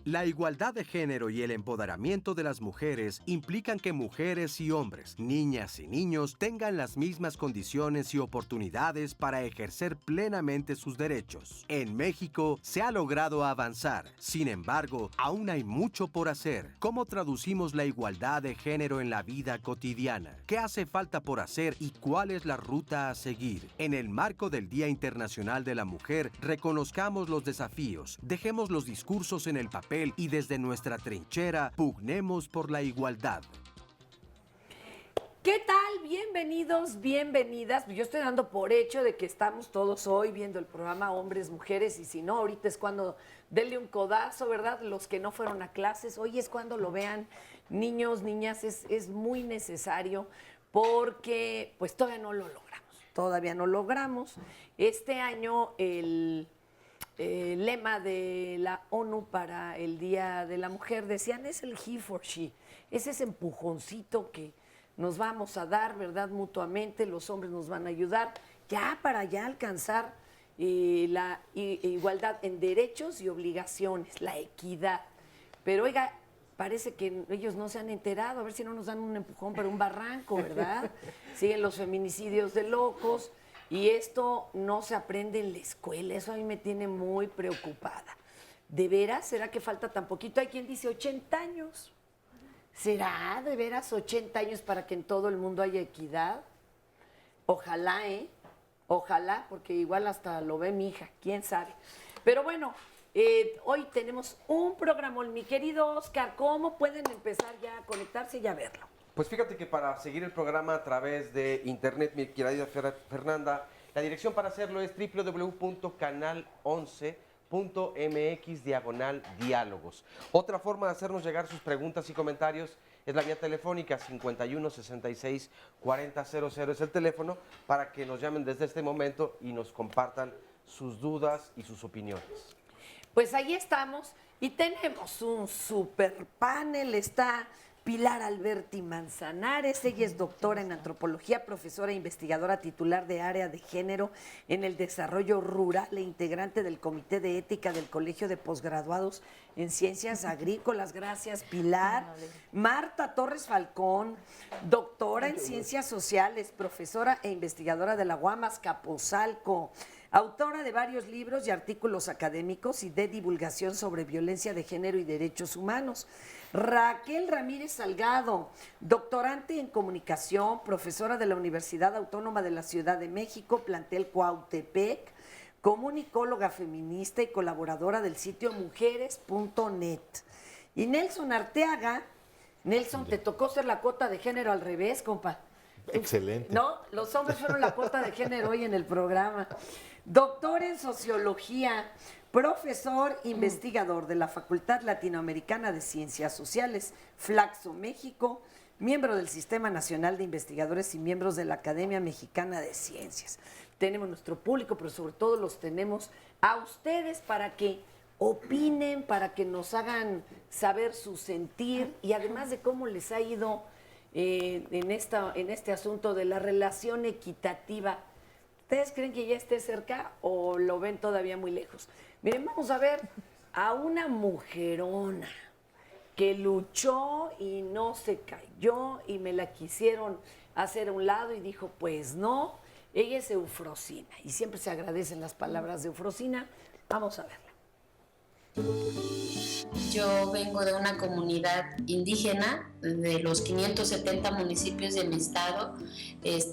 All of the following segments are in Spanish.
La igualdad de género y el empoderamiento de las mujeres implican que mujeres y hombres, niñas y niños tengan las mismas condiciones y oportunidades para ejercer plenamente sus derechos. En México se ha logrado avanzar, sin embargo, aún hay mucho por hacer. ¿Cómo traducimos la igualdad de género en la vida cotidiana? ¿Qué hace falta por hacer y cuál es la ruta a seguir? En el marco del Día Internacional de la Mujer, reconozcamos los desafíos, dejemos los discursos en el papel y desde nuestra trinchera pugnemos por la igualdad. ¿Qué tal? Bienvenidos, bienvenidas. Yo estoy dando por hecho de que estamos todos hoy viendo el programa Hombres, Mujeres, y si no, ahorita es cuando denle un codazo, ¿verdad? Los que no fueron a clases, hoy es cuando lo vean. Niños, niñas, es muy necesario porque pues todavía no lo logramos. Este año el lema de la ONU para el Día de la Mujer, decían, es el he for she, es ese empujoncito que nos vamos a dar, ¿verdad? Mutuamente, los hombres nos van a ayudar ya para ya alcanzar la igualdad en derechos y obligaciones, la equidad. Pero oiga, parece que ellos no se han enterado, a ver si no nos dan un empujón para un barranco, ¿verdad? Siguen los feminicidios de locos. Y esto no se aprende en la escuela, eso a mí me tiene muy preocupada. ¿De veras? ¿Será que falta tan poquito? Hay quien dice 80 años. ¿Será de veras 80 años para que en todo el mundo haya equidad? Ojalá, Ojalá, porque igual hasta lo ve mi hija, quién sabe. Pero bueno, hoy tenemos un programón. Mi querido Oscar, ¿cómo pueden empezar ya a conectarse y a verlo? Pues fíjate que para seguir el programa a través de internet, mi querida Fernanda, la dirección para hacerlo es www.canal11.mx/diálogos. Otra forma de hacernos llegar sus preguntas y comentarios es la vía telefónica 51 66 40 00. Es el teléfono para que nos llamen desde este momento y nos compartan sus dudas y sus opiniones. Pues ahí estamos y tenemos un super panel. Está Pilar Alberti Manzanares, ella es doctora en antropología, profesora e investigadora titular de área de género en el desarrollo rural e integrante del Comité de Ética del Colegio de Posgraduados en Ciencias Agrícolas. Gracias, Pilar. Marta Torres Falcón, doctora en Ciencias Sociales, profesora e investigadora de la UAM Azcapotzalco, autora de varios libros y artículos académicos y de divulgación sobre violencia de género y derechos humanos. Raquel Ramírez Salgado, doctorante en comunicación, profesora de la Universidad Autónoma de la Ciudad de México, plantel Cuautepec, comunicóloga feminista y colaboradora del sitio mujeres.net. Y Nelson Arteaga. Nelson, te tocó ser la cuota de género al revés, compa. Excelente. No, los hombres fueron la cuota de género hoy en el programa. Doctor en sociología, profesor investigador de la Facultad Latinoamericana de Ciencias Sociales, Flaxo, México, miembro del Sistema Nacional de Investigadores y miembros de la Academia Mexicana de Ciencias. Tenemos nuestro público, pero sobre todo los tenemos a ustedes para que opinen, para que nos hagan saber su sentir y además de cómo les ha ido en este asunto de la relación equitativa. ¿Ustedes creen que ya esté cerca o lo ven todavía muy lejos? Miren, vamos a ver a una mujerona que luchó y no se cayó y me la quisieron hacer a un lado y dijo, pues no. Ella es Eufrosina y siempre se agradecen las palabras de Eufrosina. Vamos a verla. Yo vengo de una comunidad indígena de los 570 municipios de mi estado.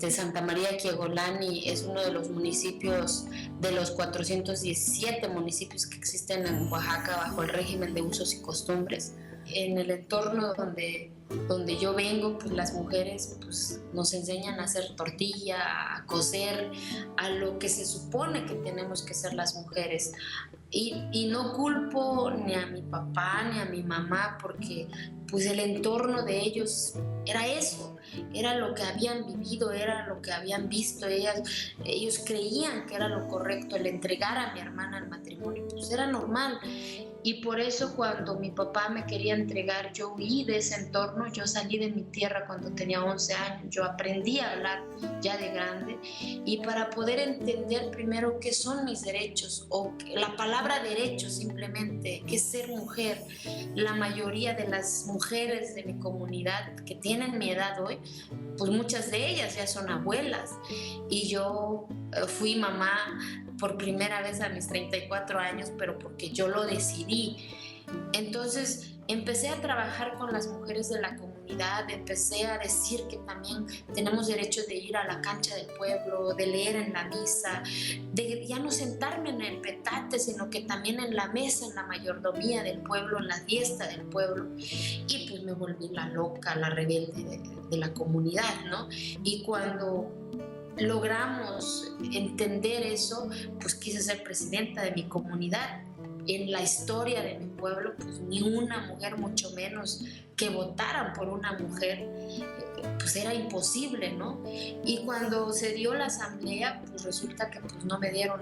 Santa María Quiegolani es uno de los municipios de los 417 municipios que existen en Oaxaca bajo el régimen de usos y costumbres. En el entorno donde donde yo vengo, pues las mujeres pues, nos enseñan a hacer tortilla, a coser, a lo que se supone que tenemos que ser las mujeres. Y no culpo ni a mi papá ni a mi mamá porque pues el entorno de ellos era eso, era lo que habían vivido, era lo que habían visto. Ellos creían que era lo correcto el entregar a mi hermana al matrimonio, pues era normal. Y por eso cuando mi papá me quería entregar, yo huí de ese entorno, yo salí de mi tierra cuando tenía 11 años, yo aprendí a hablar ya de grande y para poder entender primero qué son mis derechos o la palabra derecho simplemente, qué es ser mujer. La mayoría de las mujeres de mi comunidad que tienen mi edad hoy, pues muchas de ellas ya son abuelas y yo fui mamá por primera vez a mis 34 años, pero porque yo lo decidí. Entonces empecé a trabajar con las mujeres de la comunidad, empecé a decir que también tenemos derecho de ir a la cancha del pueblo, de leer en la misa, de ya no sentarme en el petate, sino que también en la mesa, en la mayordomía del pueblo, en la fiesta del pueblo. Y pues me volví la loca, la rebelde de la comunidad, ¿no? Y cuando logramos entender eso, pues quise ser presidenta de mi comunidad. En la historia de mi pueblo, pues ni una mujer, mucho menos que votaran por una mujer, pues era imposible, ¿no? Y cuando se dio la asamblea, pues resulta que pues no me dieron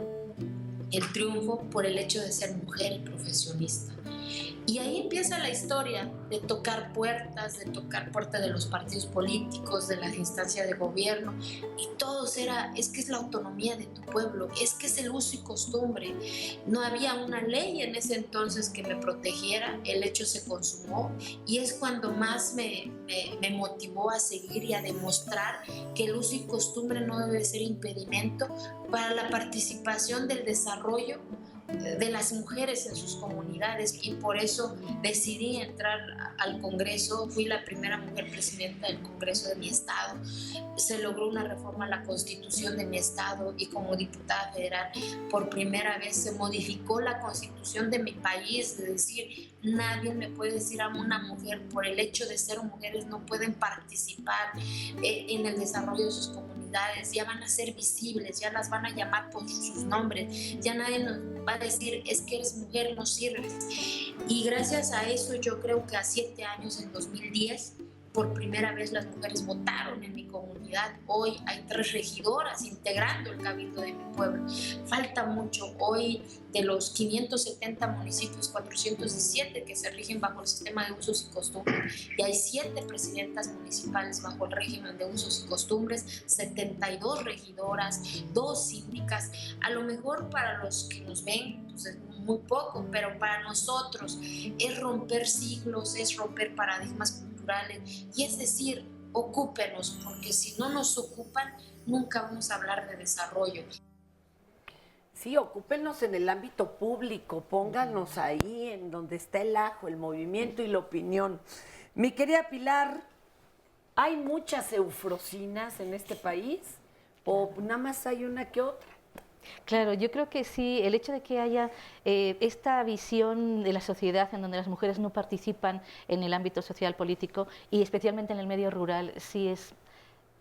el triunfo por el hecho de ser mujer y profesionista. Y ahí empieza la historia de tocar puertas de los partidos políticos, de las instancias de gobierno, y todos es que es la autonomía de tu pueblo, es que es el uso y costumbre. No había una ley en ese entonces que me protegiera, el hecho se consumó, y es cuando más me motivó a seguir y a demostrar que el uso y costumbre no debe ser impedimento para la participación del desarrollo de las mujeres en sus comunidades, y por eso decidí entrar al Congreso. Fui la primera mujer presidenta del Congreso de mi estado. Se logró una reforma a la Constitución de mi estado y como diputada federal por primera vez se modificó la Constitución de mi país, es decir, nadie me puede decir a una mujer por el hecho de ser mujeres no pueden participar en el desarrollo de sus comunidades, ya van a ser visibles, ya las van a llamar por sus nombres, ya nadie nos va a decir es que eres mujer, no sirves. Y gracias a eso yo creo que a 7 años, en 2010, por primera vez las mujeres votaron en mi comunidad. Hoy hay 3 regidoras integrando el cabildo de mi pueblo. Falta mucho. Hoy de los 570 municipios, 417 que se rigen bajo el sistema de usos y costumbres, y hay 7 presidentas municipales bajo el régimen de usos y costumbres, 72 regidoras, 2 síndicas. A lo mejor para los que nos ven pues es muy poco, pero para nosotros es romper siglos, es romper paradigmas culturales, y es decir, ocúpenos, porque si no nos ocupan, nunca vamos a hablar de desarrollo. Sí, ocúpenos en el ámbito público, pónganos ahí en donde está el ajo, el movimiento y la opinión. Mi querida Pilar, ¿hay muchas eufrosinas en este país o nada más hay una que otra? Claro, yo creo que sí, el hecho de que haya esta visión de la sociedad en donde las mujeres no participan en el ámbito social político y especialmente en el medio rural sí es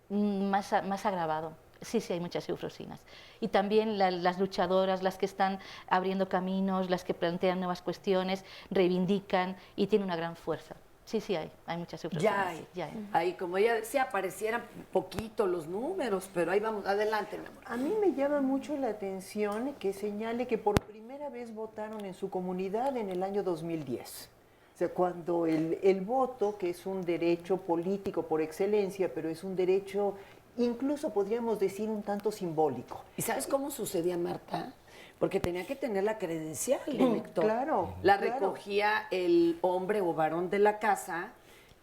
más agravado. Sí, hay muchas eufrosinas. Y también las luchadoras, las que están abriendo caminos, las que plantean nuevas cuestiones, reivindican y tienen una gran fuerza. Sí, hay muchas eufrosinas. Ya hay. Ahí, como ella decía, parecieran poquito los números, pero ahí vamos, adelante, mi amor. A mí me llama mucho la atención que señale que por primera vez votaron en su comunidad en el año 2010. O sea, cuando el voto, que es un derecho político por excelencia, pero es un derecho, incluso podríamos decir, un tanto simbólico. ¿Y sabes cómo sucedía, Marta? Porque tenía que tener la credencial del elector. Claro. La recogía el hombre o varón de la casa,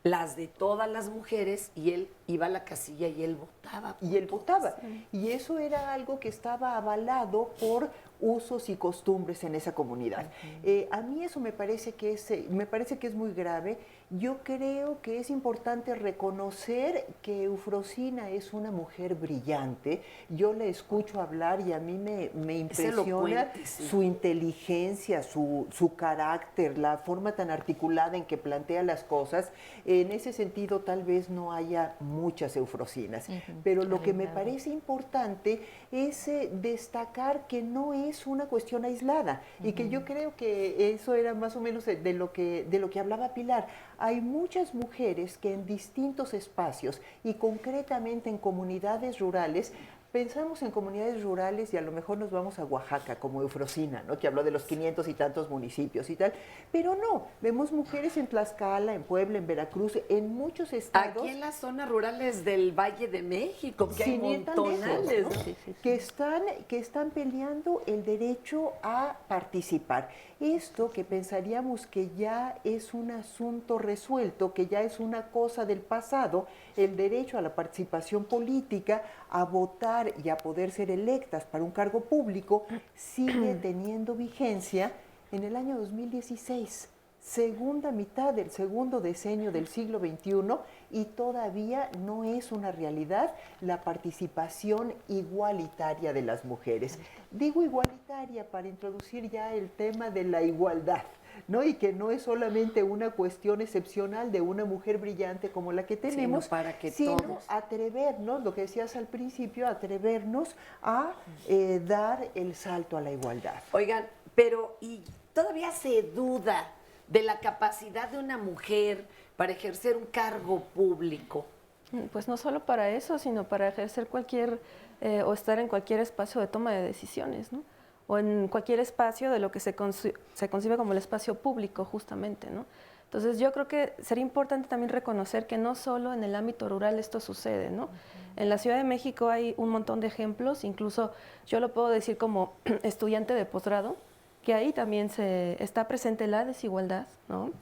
las de todas las mujeres, y él iba a la casilla y él votaba. Y él votaba. Sí. Y eso era algo que estaba avalado por usos y costumbres en esa comunidad. A mí eso me parece que es muy grave. Yo creo que es importante reconocer que Eufrosina es una mujer brillante. Yo la escucho hablar y a mí me impresiona su inteligencia, su carácter, la forma tan articulada en que plantea las cosas. En ese sentido, tal vez no haya muchas Eufrosinas, pero lo que me parece importante es destacar que no es una cuestión aislada y que yo creo que eso era más o menos de lo que hablaba Pilar. Hay muchas mujeres que en distintos espacios y concretamente en comunidades rurales, pensamos en comunidades rurales y a lo mejor nos vamos a Oaxaca, como Eufrosina, ¿no? Que habló de los 500 y tantos municipios y tal, pero no, vemos mujeres en Tlaxcala, en Puebla, en Veracruz, en muchos estados. Aquí en las zonas rurales del Valle de México, que hay montonales, ¿no? que están peleando el derecho a participar. Esto que pensaríamos que ya es un asunto resuelto, que ya es una cosa del pasado, el derecho a la participación política, a votar y a poder ser electas para un cargo público, sigue teniendo vigencia en el año 2016, segunda mitad del segundo decenio del siglo XXI, y todavía no es una realidad la participación igualitaria de las mujeres. Digo igualitaria para introducir ya el tema de la igualdad, ¿no? Y que no es solamente una cuestión excepcional de una mujer brillante como la que tenemos, sino atrevernos, lo que decías al principio, atrevernos a dar el salto a la igualdad. Oigan, pero ¿y todavía se duda de la capacidad de una mujer para ejercer un cargo público? Pues no solo para eso, sino para ejercer cualquier o estar en cualquier espacio de toma de decisiones, ¿no? O en cualquier espacio de lo que se concibe como el espacio público, justamente, ¿no? Entonces yo creo que sería importante también reconocer que no solo en el ámbito rural esto sucede, ¿no? En la Ciudad de México hay un montón de ejemplos, incluso yo lo puedo decir como estudiante de posgrado, que ahí también está presente la desigualdad, ¿no?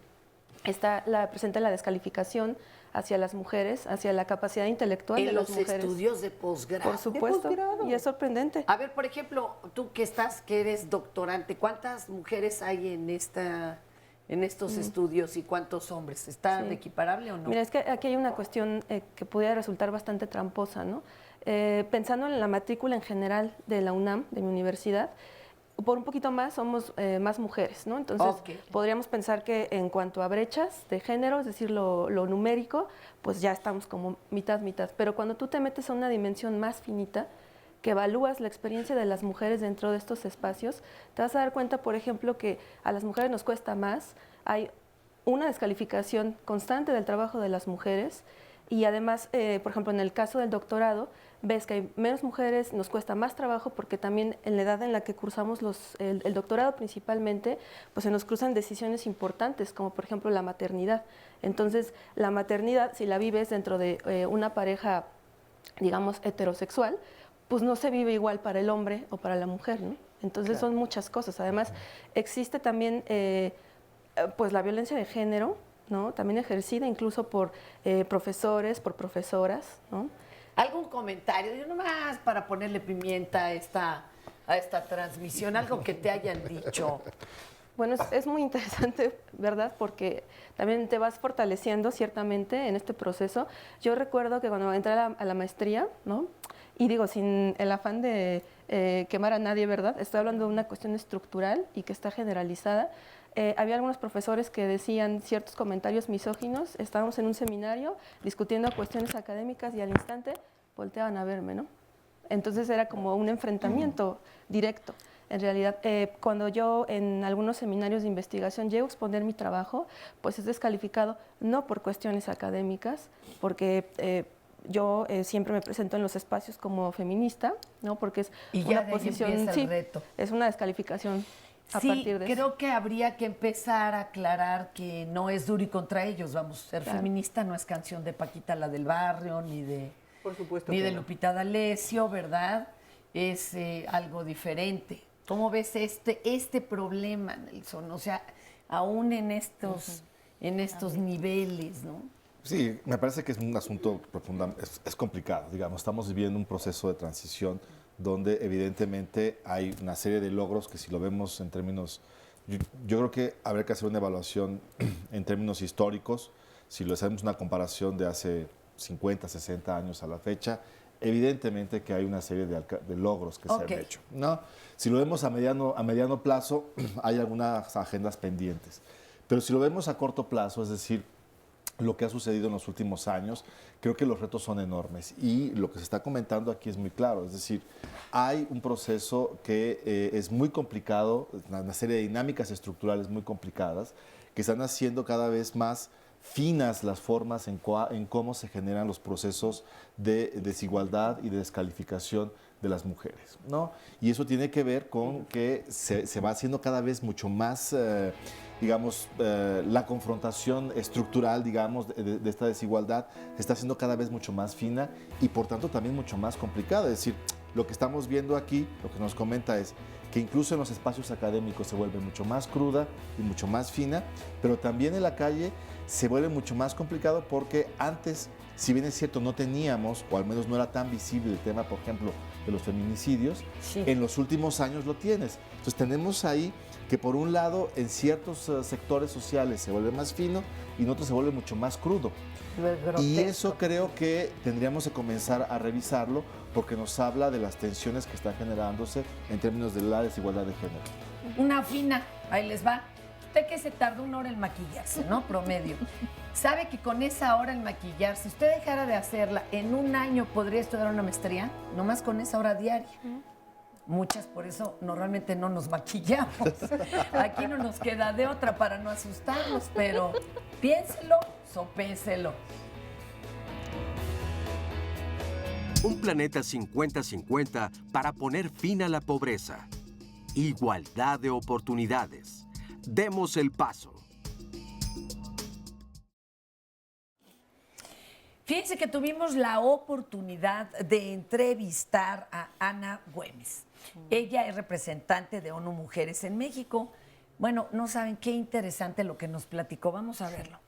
Está presente la descalificación hacia las mujeres, hacia la capacidad intelectual de las mujeres. En los estudios de posgrado. Por supuesto, y es sorprendente. A ver, por ejemplo, tú que eres doctorante, ¿cuántas mujeres hay en estos estudios y cuántos hombres? ¿Está equiparable o no? Mira, es que aquí hay una cuestión que pudiera resultar bastante tramposa, ¿no? Pensando en la matrícula en general de la UNAM, de mi universidad, por un poquito más somos más mujeres, ¿no? Entonces podríamos pensar que en cuanto a brechas de género, es decir, lo numérico, pues ya estamos como mitad. Pero cuando tú te metes a una dimensión más finita, que evalúas la experiencia de las mujeres dentro de estos espacios, te vas a dar cuenta, por ejemplo, que a las mujeres nos cuesta más, hay una descalificación constante del trabajo de las mujeres y además, por ejemplo, en el caso del doctorado, ves que hay menos mujeres, nos cuesta más trabajo porque también en la edad en la que cursamos el doctorado principalmente, pues se nos cruzan decisiones importantes, como por ejemplo la maternidad. Entonces, la maternidad, si la vives dentro de una pareja, digamos, heterosexual, pues no se vive igual para el hombre o para la mujer, ¿no? Entonces son muchas cosas. Además, existe también pues la violencia de género, ¿no? También ejercida incluso por profesores, por profesoras, ¿no? ¿Algún comentario? Yo nomás para ponerle pimienta a esta transmisión, algo que te hayan dicho. Bueno, es muy interesante, ¿verdad? Porque también te vas fortaleciendo ciertamente en este proceso. Yo recuerdo que cuando entré a la maestría, ¿no? Y digo, sin el afán de quemar a nadie, ¿verdad? Estoy hablando de una cuestión estructural y que está generalizada. Había algunos profesores que decían ciertos comentarios misóginos. Estábamos en un seminario discutiendo cuestiones académicas y al instante volteaban a verme, ¿no? Entonces era como un enfrentamiento directo. En realidad, cuando yo en algunos seminarios de investigación llego a exponer mi trabajo, pues es descalificado no por cuestiones académicas, porque yo siempre me presento en los espacios como feminista, ¿no? Porque es una posición, sí, es una descalificación. Sí, creo que habría que empezar a aclarar que no es Duri contra ellos, vamos, ser feminista no es canción de Paquita la del barrio, ni de, por supuesto, ni de Lupita D'Alessio, ¿verdad? Es algo diferente. ¿Cómo ves este problema, Nelson? O sea, aún en estos niveles, ¿no? Sí, me parece que es un asunto profundo, es complicado, digamos, estamos viviendo un proceso de transición donde evidentemente hay una serie de logros que si lo vemos en términos, yo creo que habría que hacer una evaluación en términos históricos, si lo hacemos una comparación de hace 50, 60 años a la fecha, evidentemente que hay una serie de logros que se han hecho, ¿no? Si lo vemos a mediano plazo, hay algunas agendas pendientes, pero si lo vemos a corto plazo, es decir, lo que ha sucedido en los últimos años, creo que los retos son enormes y lo que se está comentando aquí es muy claro, es decir, hay un proceso que es muy complicado, una serie de dinámicas estructurales muy complicadas que están haciendo cada vez más finas las formas en cómo se generan los procesos de desigualdad y de descalificación de las mujeres, ¿no? Y eso tiene que ver con que se va haciendo cada vez mucho más, digamos, la confrontación estructural, digamos, de esta desigualdad se está haciendo cada vez mucho más fina y por tanto también mucho más complicada. Es decir, lo que estamos viendo aquí, lo que nos comenta es que incluso en los espacios académicos se vuelve mucho más cruda y mucho más fina, pero también en la calle se vuelve mucho más complicado porque antes, si bien es cierto, no teníamos, o al menos no era tan visible el tema, por ejemplo, de los feminicidios, en los últimos años lo tienes. Entonces tenemos ahí que por un lado en ciertos sectores sociales se vuelve más fino y en otros se vuelve mucho más crudo. Y eso creo que tendríamos que comenzar a revisarlo porque nos habla de las tensiones que están generándose en términos de la desigualdad de género. Una fina, ahí les va. Usted que se tardó 1 hora en maquillarse, ¿no? Promedio. ¿Sabe que con esa hora en maquillarse, si usted dejara de hacerla, en 1 año podría estudiar una maestría? Nomás con esa hora diaria. Muchas por eso normalmente no nos maquillamos. Aquí no nos queda de otra para no asustarnos, pero piénselo, sopéselo. Un planeta 50-50 para poner fin a la pobreza. Igualdad de oportunidades. Demos el paso. Fíjense que tuvimos la oportunidad de entrevistar a Ana Güemes. Ella es representante de ONU Mujeres en México. Bueno, no saben qué interesante lo que nos platicó. Vamos a verlo.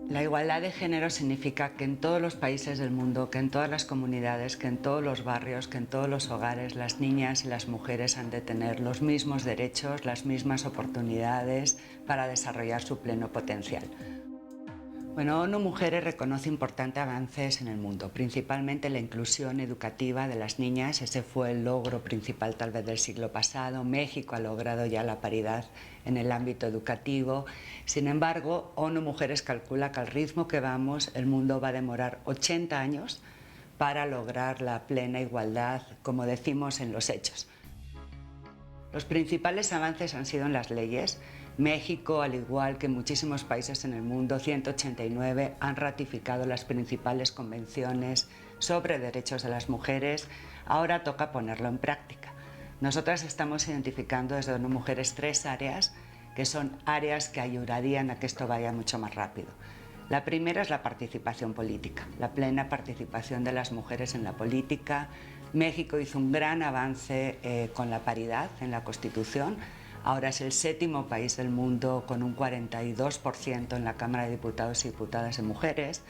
La igualdad de género significa que en todos los países del mundo, que en todas las comunidades, que en todos los barrios, que en todos los hogares, las niñas y las mujeres han de tener los mismos derechos, las mismas oportunidades para desarrollar su pleno potencial. Bueno, ONU Mujeres reconoce importantes avances en el mundo, principalmente la inclusión educativa de las niñas. Ese fue el logro principal tal vez del siglo pasado. México ha logrado ya la paridad en el ámbito educativo. Sin embargo, ONU Mujeres calcula que al ritmo que vamos, el mundo va a demorar 80 años para lograr la plena igualdad, como decimos en los hechos. Los principales avances han sido en las leyes. México, al igual que muchísimos países en el mundo, 189 han ratificado las principales convenciones sobre derechos de las mujeres. Ahora toca ponerlo en práctica. Nosotras estamos identificando desde ONU Mujeres 3 áreas que son áreas que ayudarían a que esto vaya mucho más rápido. La primera es la participación política, la plena participación de las mujeres en la política. México hizo un gran avance con la paridad en la Constitución. Ahora es el 7º país del mundo con un 42% en la Cámara de Diputados y Diputadas de mujeres,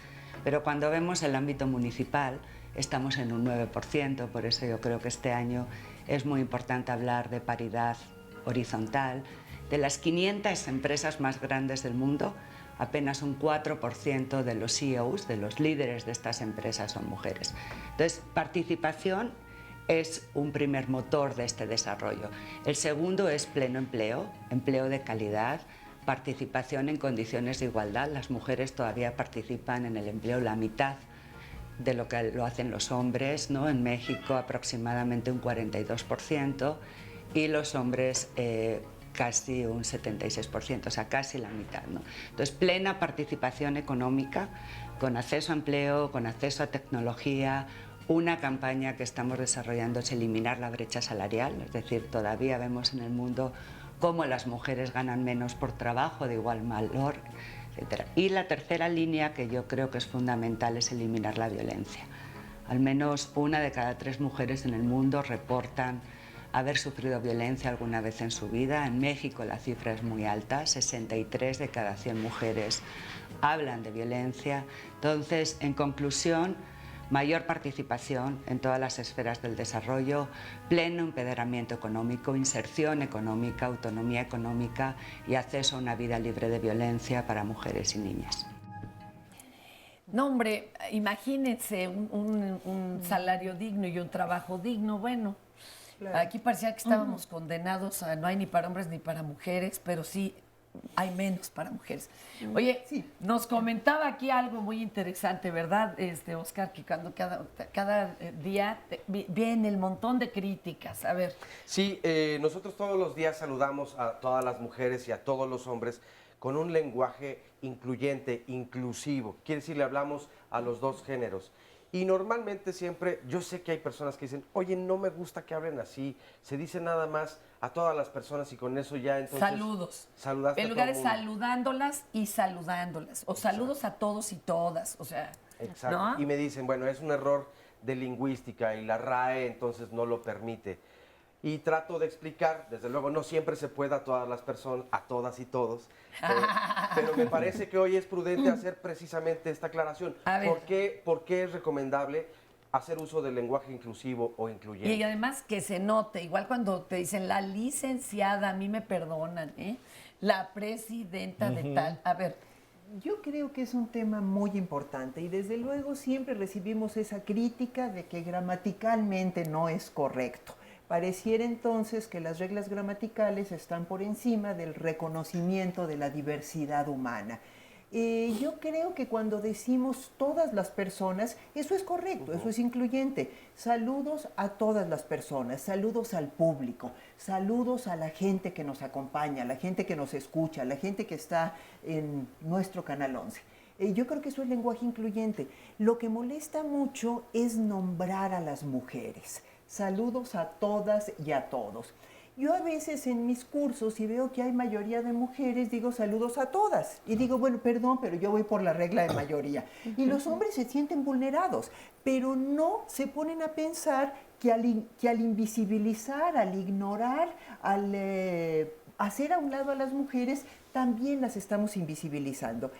pero cuando vemos el ámbito municipal estamos en un 9%, por eso yo creo que este año es muy importante hablar de paridad horizontal. De las 500 empresas más grandes del mundo, apenas un 4% de los CEOs, de los líderes de estas empresas, son mujeres. Entonces, participación es un primer motor de este desarrollo. El segundo es pleno empleo, empleo de calidad, participación en condiciones de igualdad. Las mujeres todavía participan en el empleo la mitad de lo que lo hacen los hombres, ¿no? En México aproximadamente un 42% y los hombres casi un 76%, o sea, casi la mitad, ¿no? Entonces, plena participación económica, con acceso a empleo, con acceso a tecnología. Una campaña que estamos desarrollando es eliminar la brecha salarial, es decir, todavía vemos en el mundo cómo las mujeres ganan menos por trabajo de igual valor, etc. Y la tercera línea, que yo creo que es fundamental, es eliminar la violencia. Al menos 1 de cada 3 mujeres en el mundo reportan haber sufrido violencia alguna vez en su vida. En México la cifra es muy alta, 63 de cada 100 mujeres hablan de violencia. Entonces, en conclusión, mayor participación en todas las esferas del desarrollo, pleno empoderamiento económico, inserción económica, autonomía económica y acceso a una vida libre de violencia para mujeres y niñas. No, hombre, imagínense un salario digno y un trabajo digno. Bueno, aquí parecía que estábamos condenados a no hay ni para hombres ni para mujeres, pero sí hay menos para mujeres. Oye, nos comentaba aquí algo muy interesante, ¿verdad, Oscar? Que cuando cada día viene el montón de críticas. A ver. Sí, nosotros todos los días saludamos a todas las mujeres y a todos los hombres con un lenguaje incluyente, inclusivo. Quiere decir, le hablamos a los dos géneros. Y normalmente siempre, yo sé que hay personas que dicen, oye, no me gusta que hablen así, se dice nada más a todas las personas y con eso ya entonces... Saludos. Saludaste en a lugar todo de mundo. saludándolas y saludándolas. O saludos a todos y todas, o sea... Exacto. ¿no? Y me dicen, bueno, es un error de lingüística y la RAE entonces no lo permite. Y trato de explicar, desde luego no siempre se puede a todas las personas, a todas y todos, pero me parece que hoy es prudente hacer precisamente esta aclaración. A ver. ¿Por qué es recomendable hacer uso del lenguaje inclusivo o incluyente? Y además que se note, igual cuando te dicen la licenciada, a mí me perdonan, ¿eh? La presidenta de tal. A ver, Yo creo que es un tema muy importante y desde luego siempre recibimos esa crítica de que gramaticalmente no es correcto. Pareciera entonces que las reglas gramaticales están por encima del reconocimiento de la diversidad humana. Yo creo que cuando decimos todas las personas, eso es correcto, eso es incluyente. Saludos a todas las personas, saludos al público, saludos a la gente que nos acompaña, a la gente que nos escucha, a la gente que está en nuestro Canal 11. Yo creo que eso es lenguaje incluyente. Lo que molesta mucho es nombrar a las mujeres. Saludos a todas y a todos. Yo a veces en mis cursos, si veo que hay mayoría de mujeres, digo saludos a todas. Y digo, bueno, perdón, pero yo voy por la regla de mayoría. Y los hombres se sienten vulnerados, pero no se ponen a pensar que al invisibilizar, al ignorar, al hacer a un lado a las mujeres, también las estamos invisibilizando.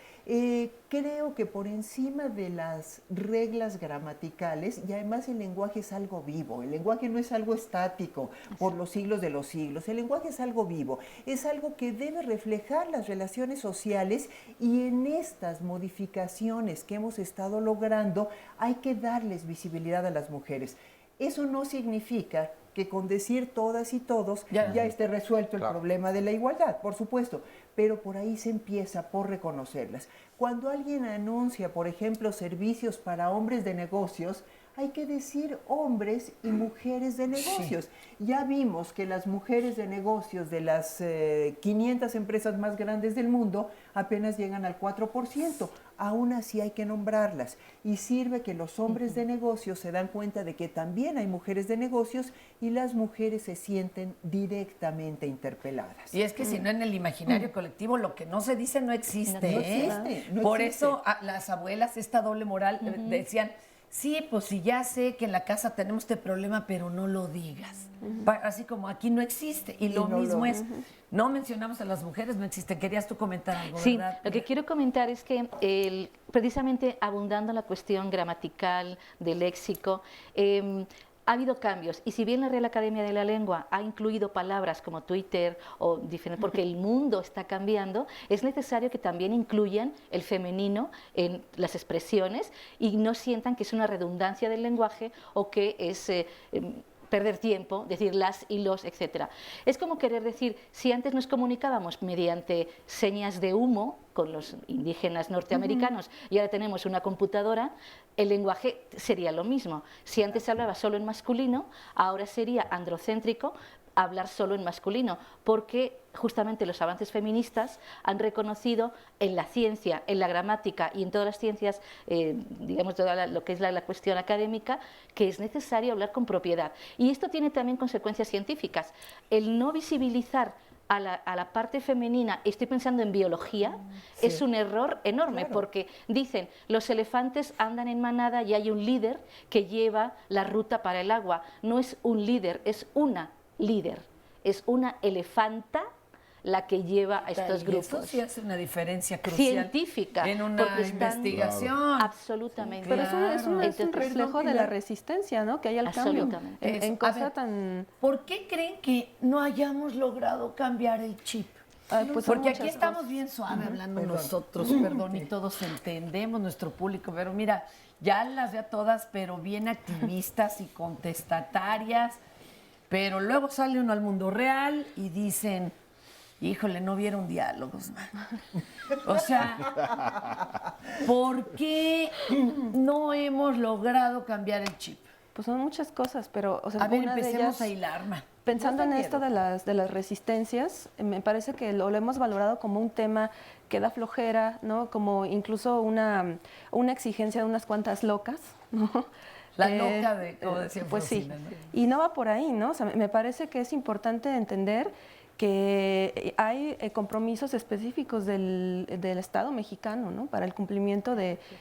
Creo que por encima de las reglas gramaticales, y además el lenguaje es algo vivo, el lenguaje no es algo estático por los siglos de los siglos, el lenguaje es algo vivo, es algo que debe reflejar las relaciones sociales y en estas modificaciones que hemos estado logrando hay que darles visibilidad a las mujeres. Eso no significa que con decir todas y todos ya esté resuelto el problema de la igualdad, por supuesto, pero por ahí se empieza por reconocerlas. Cuando alguien anuncia, por ejemplo, servicios para hombres de negocios, hay que decir hombres y mujeres de negocios. Sí. Ya vimos que las mujeres de negocios de las 500 empresas más grandes del mundo apenas llegan al 4%. Aún así hay que nombrarlas. Y sirve que los hombres de negocios se dan cuenta de que también hay mujeres de negocios y las mujeres se sienten directamente interpeladas. Y es que si no en el imaginario colectivo lo que no se dice no existe. No existe. No Por existe. eso las abuelas, esta doble moral, decían... Sí, pues sí, ya sé que en la casa tenemos este problema, pero no lo digas. Así como aquí no existe. Y lo mismo es, no mencionamos a las mujeres, no existe. Querías tú comentar algo, sí, ¿verdad? Lo que quiero comentar es que precisamente abundando en la cuestión gramatical, del léxico, ha habido cambios y si bien la Real Academia de la Lengua ha incluido palabras como Twitter o diferente, porque el mundo está cambiando, es necesario que también incluyan el femenino en las expresiones y no sientan que es una redundancia del lenguaje o que es perder tiempo, decir las y los, etcétera. Es como querer decir, si antes nos comunicábamos mediante señas de humo con los indígenas norteamericanos y ahora tenemos una computadora, el lenguaje sería lo mismo. Si antes se hablaba solo en masculino, ahora sería androcéntrico hablar solo en masculino, porque justamente los avances feministas han reconocido en la ciencia, en la gramática y en todas las ciencias, digamos, lo que es la cuestión académica, que es necesario hablar con propiedad. Y esto tiene también consecuencias científicas. El no visibilizar a la parte femenina, estoy pensando en biología, es un error enorme, porque dicen, los elefantes andan en manada y hay un líder que lleva la ruta para el agua. No es un líder, es una líder, es una elefanta la que lleva a estos Y grupos. eso sí hace una diferencia crucial Científica, en una porque están- investigación. Absolutamente. Pero es un Entonces, reflejo de la resistencia, ¿no? Que hay al cambio. Absolutamente. En A cosa ver, tan... ¿Por qué creen que no hayamos logrado cambiar el chip? pues son Porque aquí muchas estamos cosas. bien suave hablando nosotros, perdón, y todos entendemos, nuestro público, pero mira, ya las veo todas, pero bien activistas y contestatarias, pero luego sale uno al mundo real y dicen, híjole, no vieron diálogos, man. O sea, ¿por qué no hemos logrado cambiar el chip? Pues son muchas cosas, pero o sea, A ver, una de empecemos ellas, a hilar, man. pensando en esto de las resistencias, me parece que lo hemos valorado como un tema que da flojera, ¿no? Como incluso una exigencia de unas cuantas locas, ¿no? La loca de, como decía pues sí, Frosina, ¿no? y no va por ahí, ¿no? O sea, me parece que es importante entender que hay compromisos específicos del Estado mexicano, ¿no? Para el cumplimiento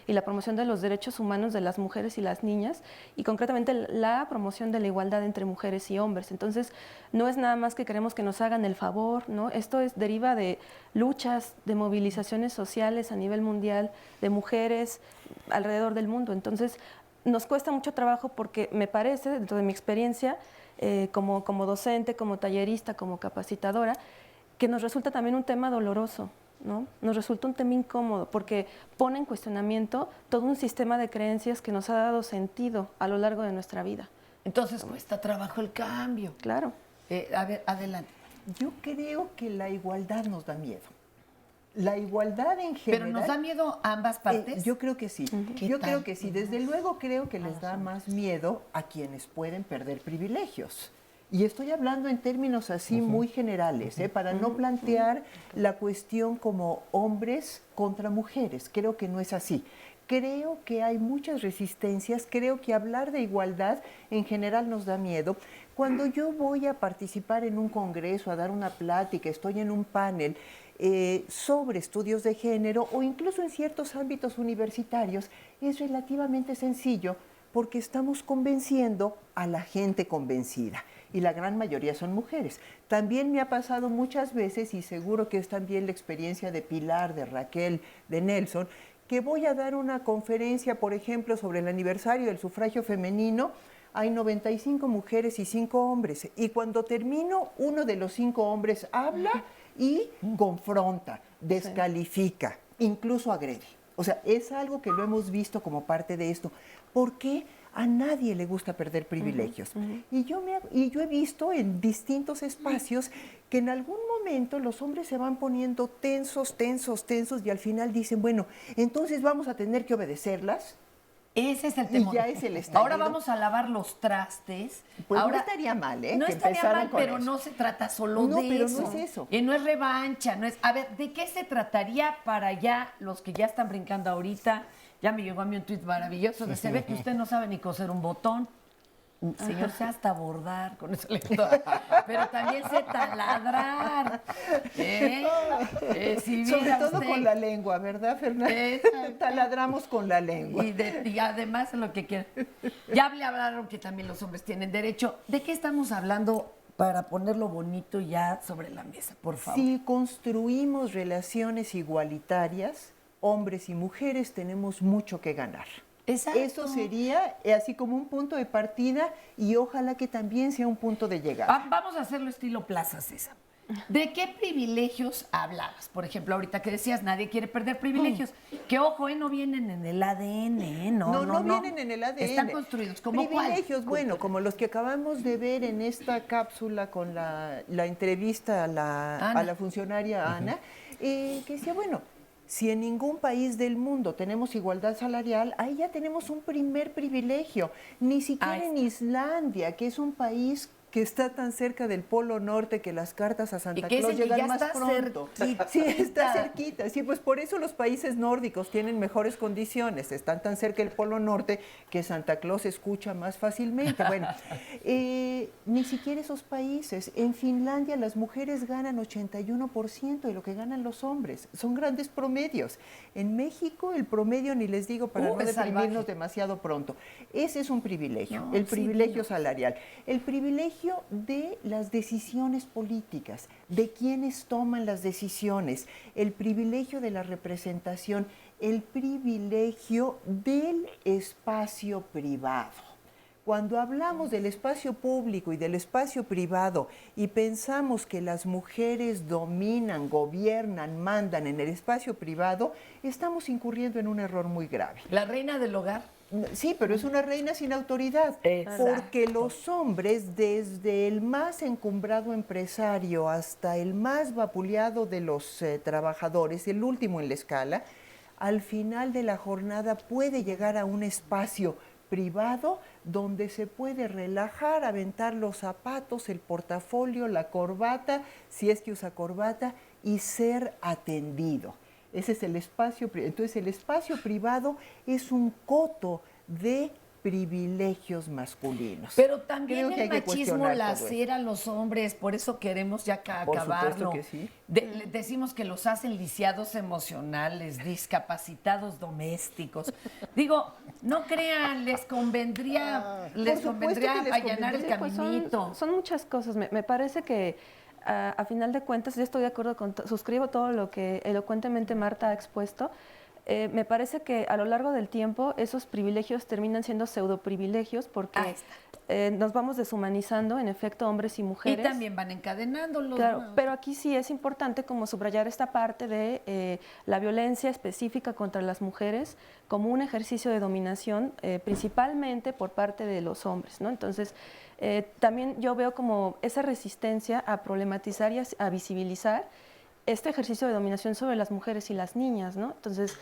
y la promoción de los derechos humanos de las mujeres y las niñas, y concretamente la promoción de la igualdad entre mujeres y hombres. Entonces, no es nada más que queremos que nos hagan el favor, ¿no? Esto deriva de luchas, de movilizaciones sociales a nivel mundial, de mujeres alrededor del mundo. Entonces, nos cuesta mucho trabajo porque me parece, dentro de mi experiencia, como docente, como tallerista, como capacitadora, que nos resulta también un tema doloroso, ¿no? Nos resulta un tema incómodo porque pone en cuestionamiento todo un sistema de creencias que nos ha dado sentido a lo largo de nuestra vida. Entonces cuesta trabajo el cambio. Claro. A ver, adelante. Yo creo que la igualdad nos da miedo. La igualdad en general... ¿Pero nos da miedo ambas partes? Yo creo que sí. ¿Qué Yo tal? creo que sí. Desde luego creo que les da más miedo a quienes pueden perder privilegios. Y estoy hablando en términos así muy generales, para no plantear la cuestión como hombres contra mujeres. Creo que no es así. Creo que hay muchas resistencias, creo que hablar de igualdad en general nos da miedo. Cuando yo voy a participar en un congreso, a dar una plática, estoy en un panel sobre estudios de género o incluso en ciertos ámbitos universitarios, es relativamente sencillo porque estamos convenciendo a la gente convencida y la gran mayoría son mujeres. También me ha pasado muchas veces, y seguro que es también la experiencia de Pilar, de Raquel, de Nelson, que voy a dar una conferencia, por ejemplo, sobre el aniversario del sufragio femenino. Hay 95 mujeres y 5 hombres. Y cuando termino, uno de los 5 hombres habla y confronta, descalifica, incluso agrede. O sea, es algo que lo hemos visto como parte de esto. ¿Por qué? A nadie le gusta perder privilegios. Y yo he visto en distintos espacios que en algún momento los hombres se van poniendo tensos y al final dicen, bueno, entonces vamos a tener que obedecerlas. Ese es el tema. Y ya es el estallido. Ahora vamos a lavar los trastes. Pues ahora, no estaría mal, ¿eh? No que estaría empezaran mal, con pero eso. no se trata solo de pero eso. no es eso. Y no es revancha, no es... A ver, ¿de qué se trataría para ya los que ya están brincando ahorita? Ya me llegó a mí un tuit maravilloso de se ve que usted no sabe ni coser un botón. Señor, sé hasta bordar, con eso le digo. Pero también sé taladrar. Si Sobre todo usted, con la lengua, ¿verdad, Fernanda? Taladramos con la lengua. y además lo que quiera. Ya hablaron que también los hombres tienen derecho. ¿De qué estamos hablando para ponerlo bonito ya sobre la mesa, por favor? Si construimos relaciones igualitarias, hombres y mujeres tenemos mucho que ganar. Exacto. Eso sería así como un punto de partida y ojalá que también sea un punto de llegada. Vamos a hacerlo estilo Plaza Sésamo. ¿De qué privilegios hablabas? Por ejemplo, ahorita que decías, nadie quiere perder privilegios. Que ojo, no vienen en el ADN, No vienen en el ADN. Están construidos. ¿Como privilegios, cuál? bueno, como los que acabamos de ver en esta cápsula con la entrevista a la funcionaria Ana, que decía, bueno, si en ningún país del mundo tenemos igualdad salarial, ahí ya tenemos un primer privilegio. Ni siquiera en Islandia, que es un país que está tan cerca del Polo Norte que las cartas a Santa Claus llegan más pronto. Sí, está cerquita. Sí, pues por eso los países nórdicos tienen mejores condiciones. Están tan cerca del Polo Norte que Santa Claus escucha más fácilmente. Bueno, ni siquiera esos países. En Finlandia las mujeres ganan 81% de lo que ganan los hombres. Son grandes promedios. En México el promedio, ni les digo para no deprimirnos demasiado pronto. Ese es un privilegio, el privilegio salarial. El privilegio privilegio de las decisiones políticas, de quienes toman las decisiones, el privilegio de la representación, el privilegio del espacio privado. Cuando hablamos del espacio público y del espacio privado y pensamos que las mujeres dominan, gobiernan, mandan en el espacio privado, estamos incurriendo en un error muy grave. La reina del hogar. Sí, pero es una reina sin autoridad, porque los hombres, desde el más encumbrado empresario hasta el más vapuleado de los trabajadores, el último en la escala, al final de la jornada puede llegar a un espacio privado donde se puede relajar, aventar los zapatos, el portafolio, la corbata, si es que usa corbata, y ser atendido. Ese es el espacio privado. Entonces, el espacio privado es un coto de privilegios masculinos. Pero también Creo que el hay que machismo cuestionar todo lacera a los hombres, por eso queremos ya Por acabarlo. supuesto que sí. Decimos que los hacen lisiados emocionales, discapacitados domésticos. Digo, no crean, les convendría allanar el Pues caminito. son muchas cosas. Me parece que a final de cuentas, yo estoy de acuerdo suscribo todo lo que elocuentemente Marta ha expuesto. Me parece que a lo largo del tiempo esos privilegios terminan siendo pseudoprivilegios porque nos vamos deshumanizando, en efecto, hombres y mujeres. Y también van encadenándolos. Claro, ¿no? pero aquí sí es importante como subrayar esta parte de la violencia específica contra las mujeres como un ejercicio de dominación principalmente por parte de los hombres, ¿no? Entonces, también yo veo como esa resistencia a problematizar y a visibilizar este ejercicio de dominación sobre las mujeres y las niñas, ¿no? Entonces,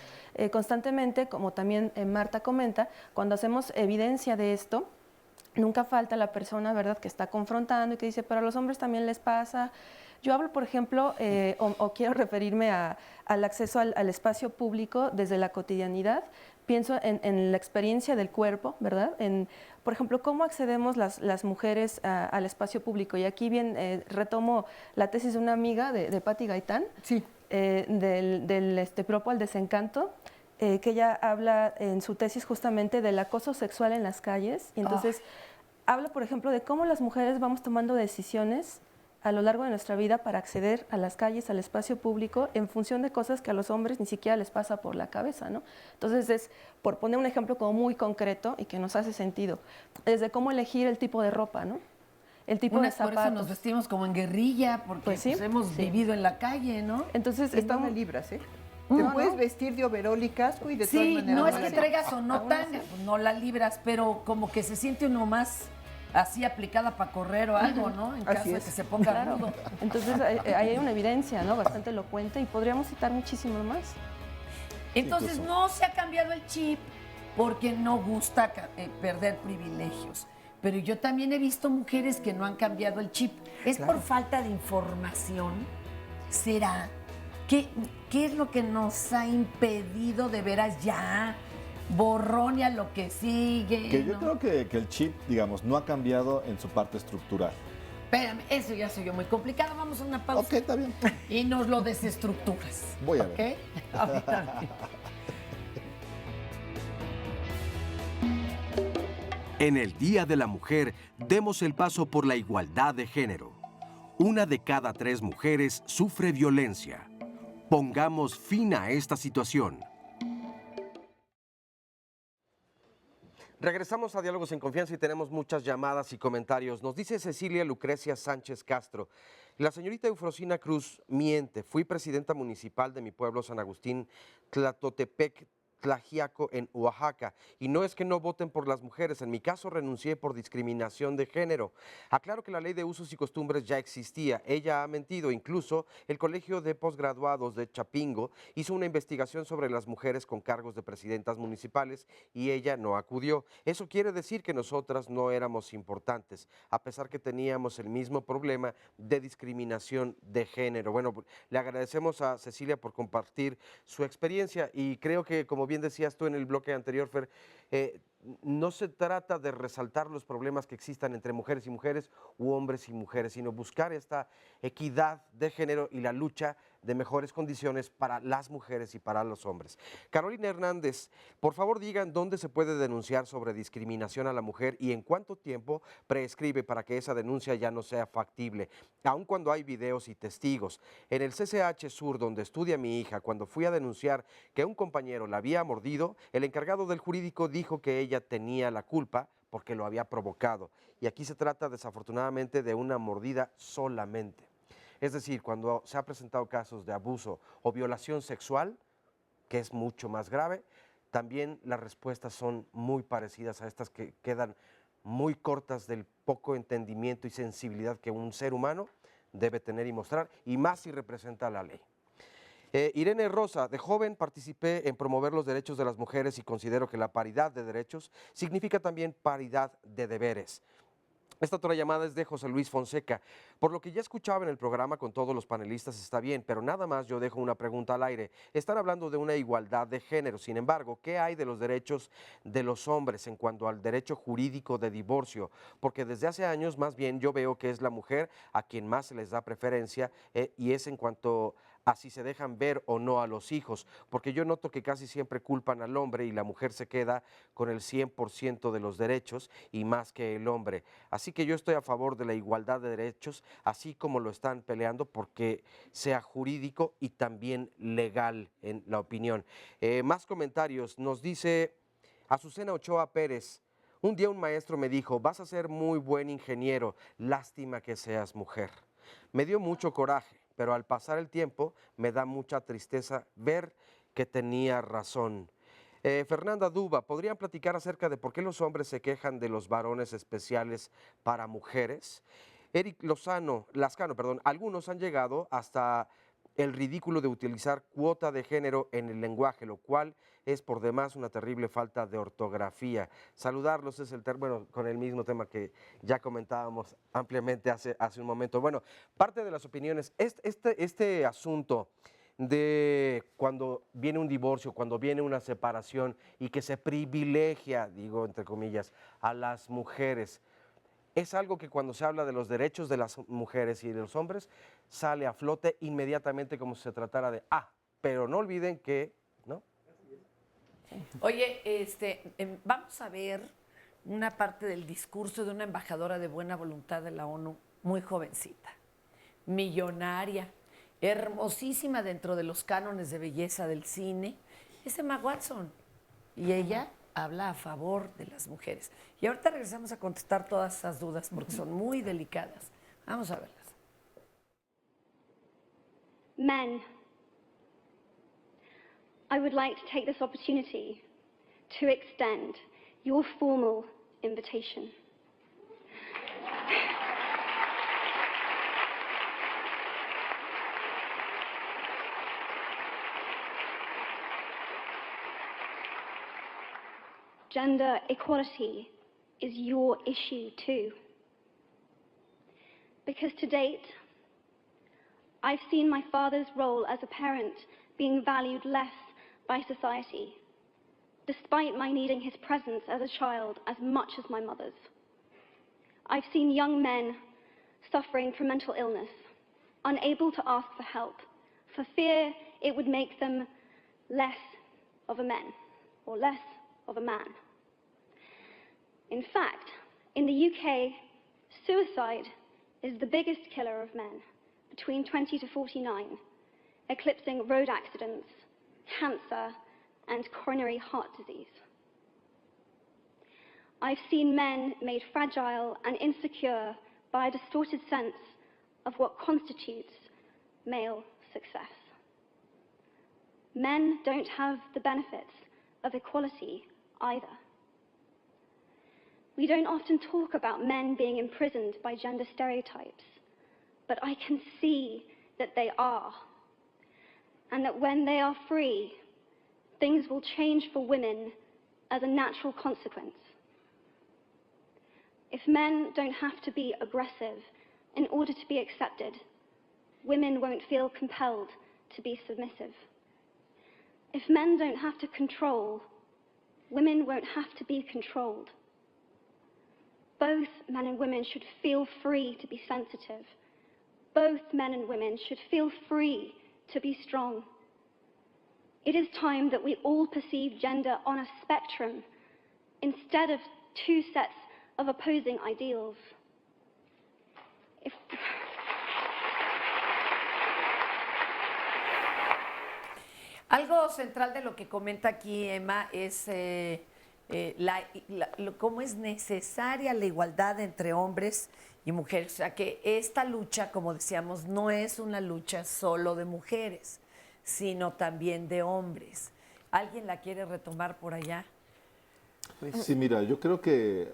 constantemente, como también Marta comenta, cuando hacemos evidencia de esto, nunca falta la persona, ¿verdad?, que está confrontando y que dice, pero a los hombres también les pasa. Yo hablo, por ejemplo, o quiero referirme al acceso al espacio público desde la cotidianidad. Pienso en la experiencia del cuerpo, ¿verdad? Por ejemplo, cómo accedemos las mujeres al espacio público. Y aquí bien retomo la tesis de una amiga de Patti Gaitán, sí. del piropo al desencanto, que ella habla en su tesis justamente del acoso sexual en las calles. Y entonces habla, por ejemplo, de cómo las mujeres vamos tomando decisiones a lo largo de nuestra vida para acceder a las calles, al espacio público, en función de cosas que a los hombres ni siquiera les pasa por la cabeza, ¿no? Entonces, es, por poner un ejemplo como muy concreto y que nos hace sentido, desde cómo elegir el tipo de ropa, ¿no? El tipo de zapatos. Por eso nos vestimos como en guerrilla, porque Pues sí, hemos vivido en la calle, ¿no? Entonces, Y no la libras, ¿eh? Te puedes vestir de overol y casco y de todas maneras no es la que libras. traigas o no tanga, pues no la libras, pero como que se siente uno más así aplicada para correr o algo, ¿no? En caso de que se ponga rudo. Entonces, ahí hay una evidencia, ¿no?, bastante elocuente y podríamos citar muchísimo más. Entonces, Incluso. no se ha cambiado el chip porque no gusta perder privilegios. Pero yo también he visto mujeres que no han cambiado el chip. ¿Es por falta de información? ¿Será? ¿Qué es lo que nos ha impedido de veras ya? Borrón y a lo que sigue. Que yo creo que el chip, digamos, no ha cambiado en su parte estructural. Espérame, eso ya soy yo muy complicado. Vamos a una pausa. Ok, está bien. Y nos lo desestructuras. Voy a ver. ¿Ok? Ahorita bien. En el Día de la Mujer, demos el paso por la igualdad de género. 1 de cada 3 mujeres sufre violencia. Pongamos fin a esta situación. Regresamos a Diálogos en Confianza y tenemos muchas llamadas y comentarios. Nos dice Cecilia Lucrecia Sánchez Castro. La señorita Eufrosina Cruz miente. Fui presidenta municipal de mi pueblo San Agustín, Tlatotepec, Tlajiaco, en Oaxaca. Y no es que no voten por las mujeres. En mi caso renuncié por discriminación de género. Aclaro que la ley de usos y costumbres ya existía. Ella ha mentido. Incluso el Colegio de Posgraduados de Chapingo hizo una investigación sobre las mujeres con cargos de presidentas municipales y ella no acudió. Eso quiere decir que nosotras no éramos importantes, a pesar que teníamos el mismo problema de discriminación de género. Bueno, le agradecemos a Cecilia por compartir su experiencia y creo que, como bien decías tú en el bloque anterior, Fer, no se trata de resaltar los problemas que existan entre mujeres y mujeres u hombres y mujeres, sino buscar esta equidad de género y la lucha de mejores condiciones para las mujeres y para los hombres. Carolina Hernández, por favor digan dónde se puede denunciar sobre discriminación a la mujer y en cuánto tiempo prescribe para que esa denuncia ya no sea factible, aun cuando hay videos y testigos. En el CCH Sur, donde estudia mi hija, cuando fui a denunciar que un compañero la había mordido, el encargado del jurídico dijo que ella tenía la culpa porque lo había provocado. Y aquí se trata desafortunadamente de una mordida solamente. Es decir, cuando se ha presentado casos de abuso o violación sexual, que es mucho más grave, también las respuestas son muy parecidas a estas que quedan muy cortas del poco entendimiento y sensibilidad que un ser humano debe tener y mostrar, y más si representa la ley. Irene Rosa, de joven participé en promover los derechos de las mujeres y considero que la paridad de derechos significa también paridad de deberes. Esta otra llamada es de José Luis Fonseca. Por lo que ya escuchaba en el programa con todos los panelistas está bien, pero nada más yo dejo una pregunta al aire. Están hablando de una igualdad de género. Sin embargo, ¿qué hay de los derechos de los hombres en cuanto al derecho jurídico de divorcio? Porque desde hace años más bien yo veo que es la mujer a quien más se les da preferencia y es en cuanto a si se dejan ver o no a los hijos, porque yo noto que casi siempre culpan al hombre y la mujer se queda con el 100% de los derechos y más que el hombre. Así que yo estoy a favor de la igualdad de derechos, así como lo están peleando porque sea jurídico y también legal en la opinión. Más comentarios, nos dice Azucena Ochoa Pérez. Un día un maestro me dijo, vas a ser muy buen ingeniero, lástima que seas mujer. Me dio mucho coraje, pero al pasar el tiempo me da mucha tristeza ver que tenía razón. Fernanda Duba, ¿podrían platicar acerca de por qué los hombres se quejan de los varones especiales para mujeres? Eric Lascano, algunos han llegado hasta el ridículo de utilizar cuota de género en el lenguaje, lo cual es por demás una terrible falta de ortografía. Saludarlos es con el mismo tema que ya comentábamos ampliamente hace un momento. Bueno, parte de las opiniones, este asunto de cuando viene un divorcio, cuando viene una separación y que se privilegia, digo entre comillas, a las mujeres, es algo que cuando se habla de los derechos de las mujeres y de los hombres, sale a flote inmediatamente como si se tratara de, pero no olviden que, ¿no? Oye, vamos a ver una parte del discurso de una embajadora de buena voluntad de la ONU, muy jovencita, millonaria, hermosísima dentro de los cánones de belleza del cine, es Emma Watson. Y ella habla a favor de las mujeres. Y ahorita regresamos a contestar todas esas dudas porque son muy delicadas. Vamos a verlas. Men, I would like to take this opportunity to extend your formal invitation. Gender equality is your issue too. Because to date, I've seen my father's role as a parent being valued less by society, despite my needing his presence as a child as much as my mother's. I've seen young men suffering from mental illness, unable to ask for help, for fear it would make them less of a man or less of a man. In fact, in the UK, suicide is the biggest killer of men between 20 to 49, eclipsing road accidents, cancer, and coronary heart disease. I've seen men made fragile and insecure by a distorted sense of what constitutes male success. Men don't have the benefits of equality either. We don't often talk about men being imprisoned by gender stereotypes, but I can see that they are, and that when they are free, things will change for women as a natural consequence. If men don't have to be aggressive in order to be accepted, women won't feel compelled to be submissive. If men don't have to control, women won't have to be controlled. Both men and women should feel free to be sensitive. Both men and women should feel free to be strong. It is time that we all perceive gender on a spectrum instead of two sets of opposing ideals. Algo central de lo que comenta aquí Emma es cómo es necesaria la igualdad entre hombres y mujeres. O sea, que esta lucha, como decíamos, no es una lucha solo de mujeres, sino también de hombres. ¿Alguien la quiere retomar por allá? Pues, sí, mira, yo creo que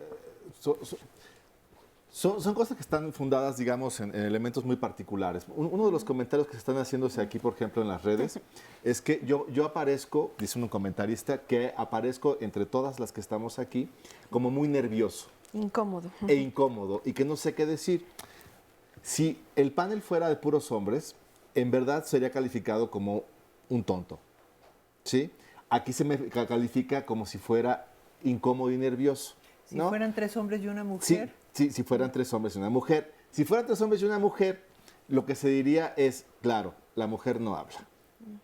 son cosas que están fundadas, digamos, en elementos muy particulares. Uno de los comentarios que se están haciéndose aquí, por ejemplo, en las redes, es que yo aparezco, dice un comentarista, que aparezco entre todas las que estamos aquí como muy nervioso. Incómodo. E incómodo, y que no sé qué decir. Si el panel fuera de puros hombres, en verdad sería calificado como un tonto, ¿sí? Aquí se me califica como si fuera incómodo y nervioso, ¿no? Si fueran 3 hombres y una mujer. Sí, si fueran 3 hombres y una mujer. Si fueran 3 hombres y una mujer, lo que se diría es, claro, la mujer no habla,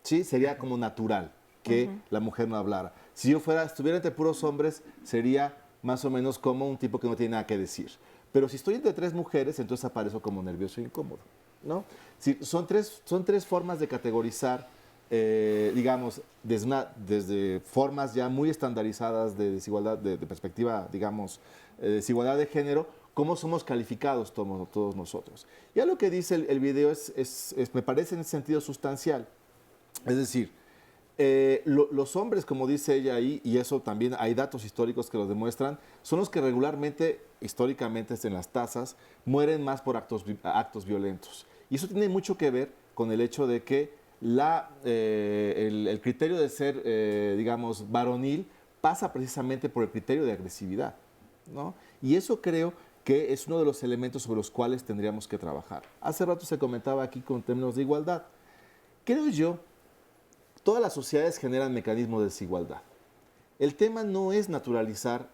¿sí? Sería como natural que la mujer no hablara. Si yo estuviera entre puros hombres, sería más o menos como un tipo que no tiene nada que decir. Pero si estoy entre 3 mujeres, entonces aparezco como nervioso e incómodo, ¿no? Sí, son tres formas de categorizar, digamos, desde formas ya muy estandarizadas de desigualdad, de perspectiva, digamos, desigualdad de género, cómo somos calificados todos nosotros. Ya lo que dice el video me parece en ese sentido sustancial. Es decir, los hombres, como dice ella ahí, y eso también hay datos históricos que lo demuestran, son los que regularmente, históricamente en las tasas, mueren más por actos violentos. Y eso tiene mucho que ver con el hecho de que el criterio de ser, digamos, varonil pasa precisamente por el criterio de agresividad, ¿no? Y eso creo que es uno de los elementos sobre los cuales tendríamos que trabajar. Hace rato se comentaba aquí con términos de igualdad. Creo yo, todas las sociedades generan mecanismos de desigualdad. El tema no es naturalizar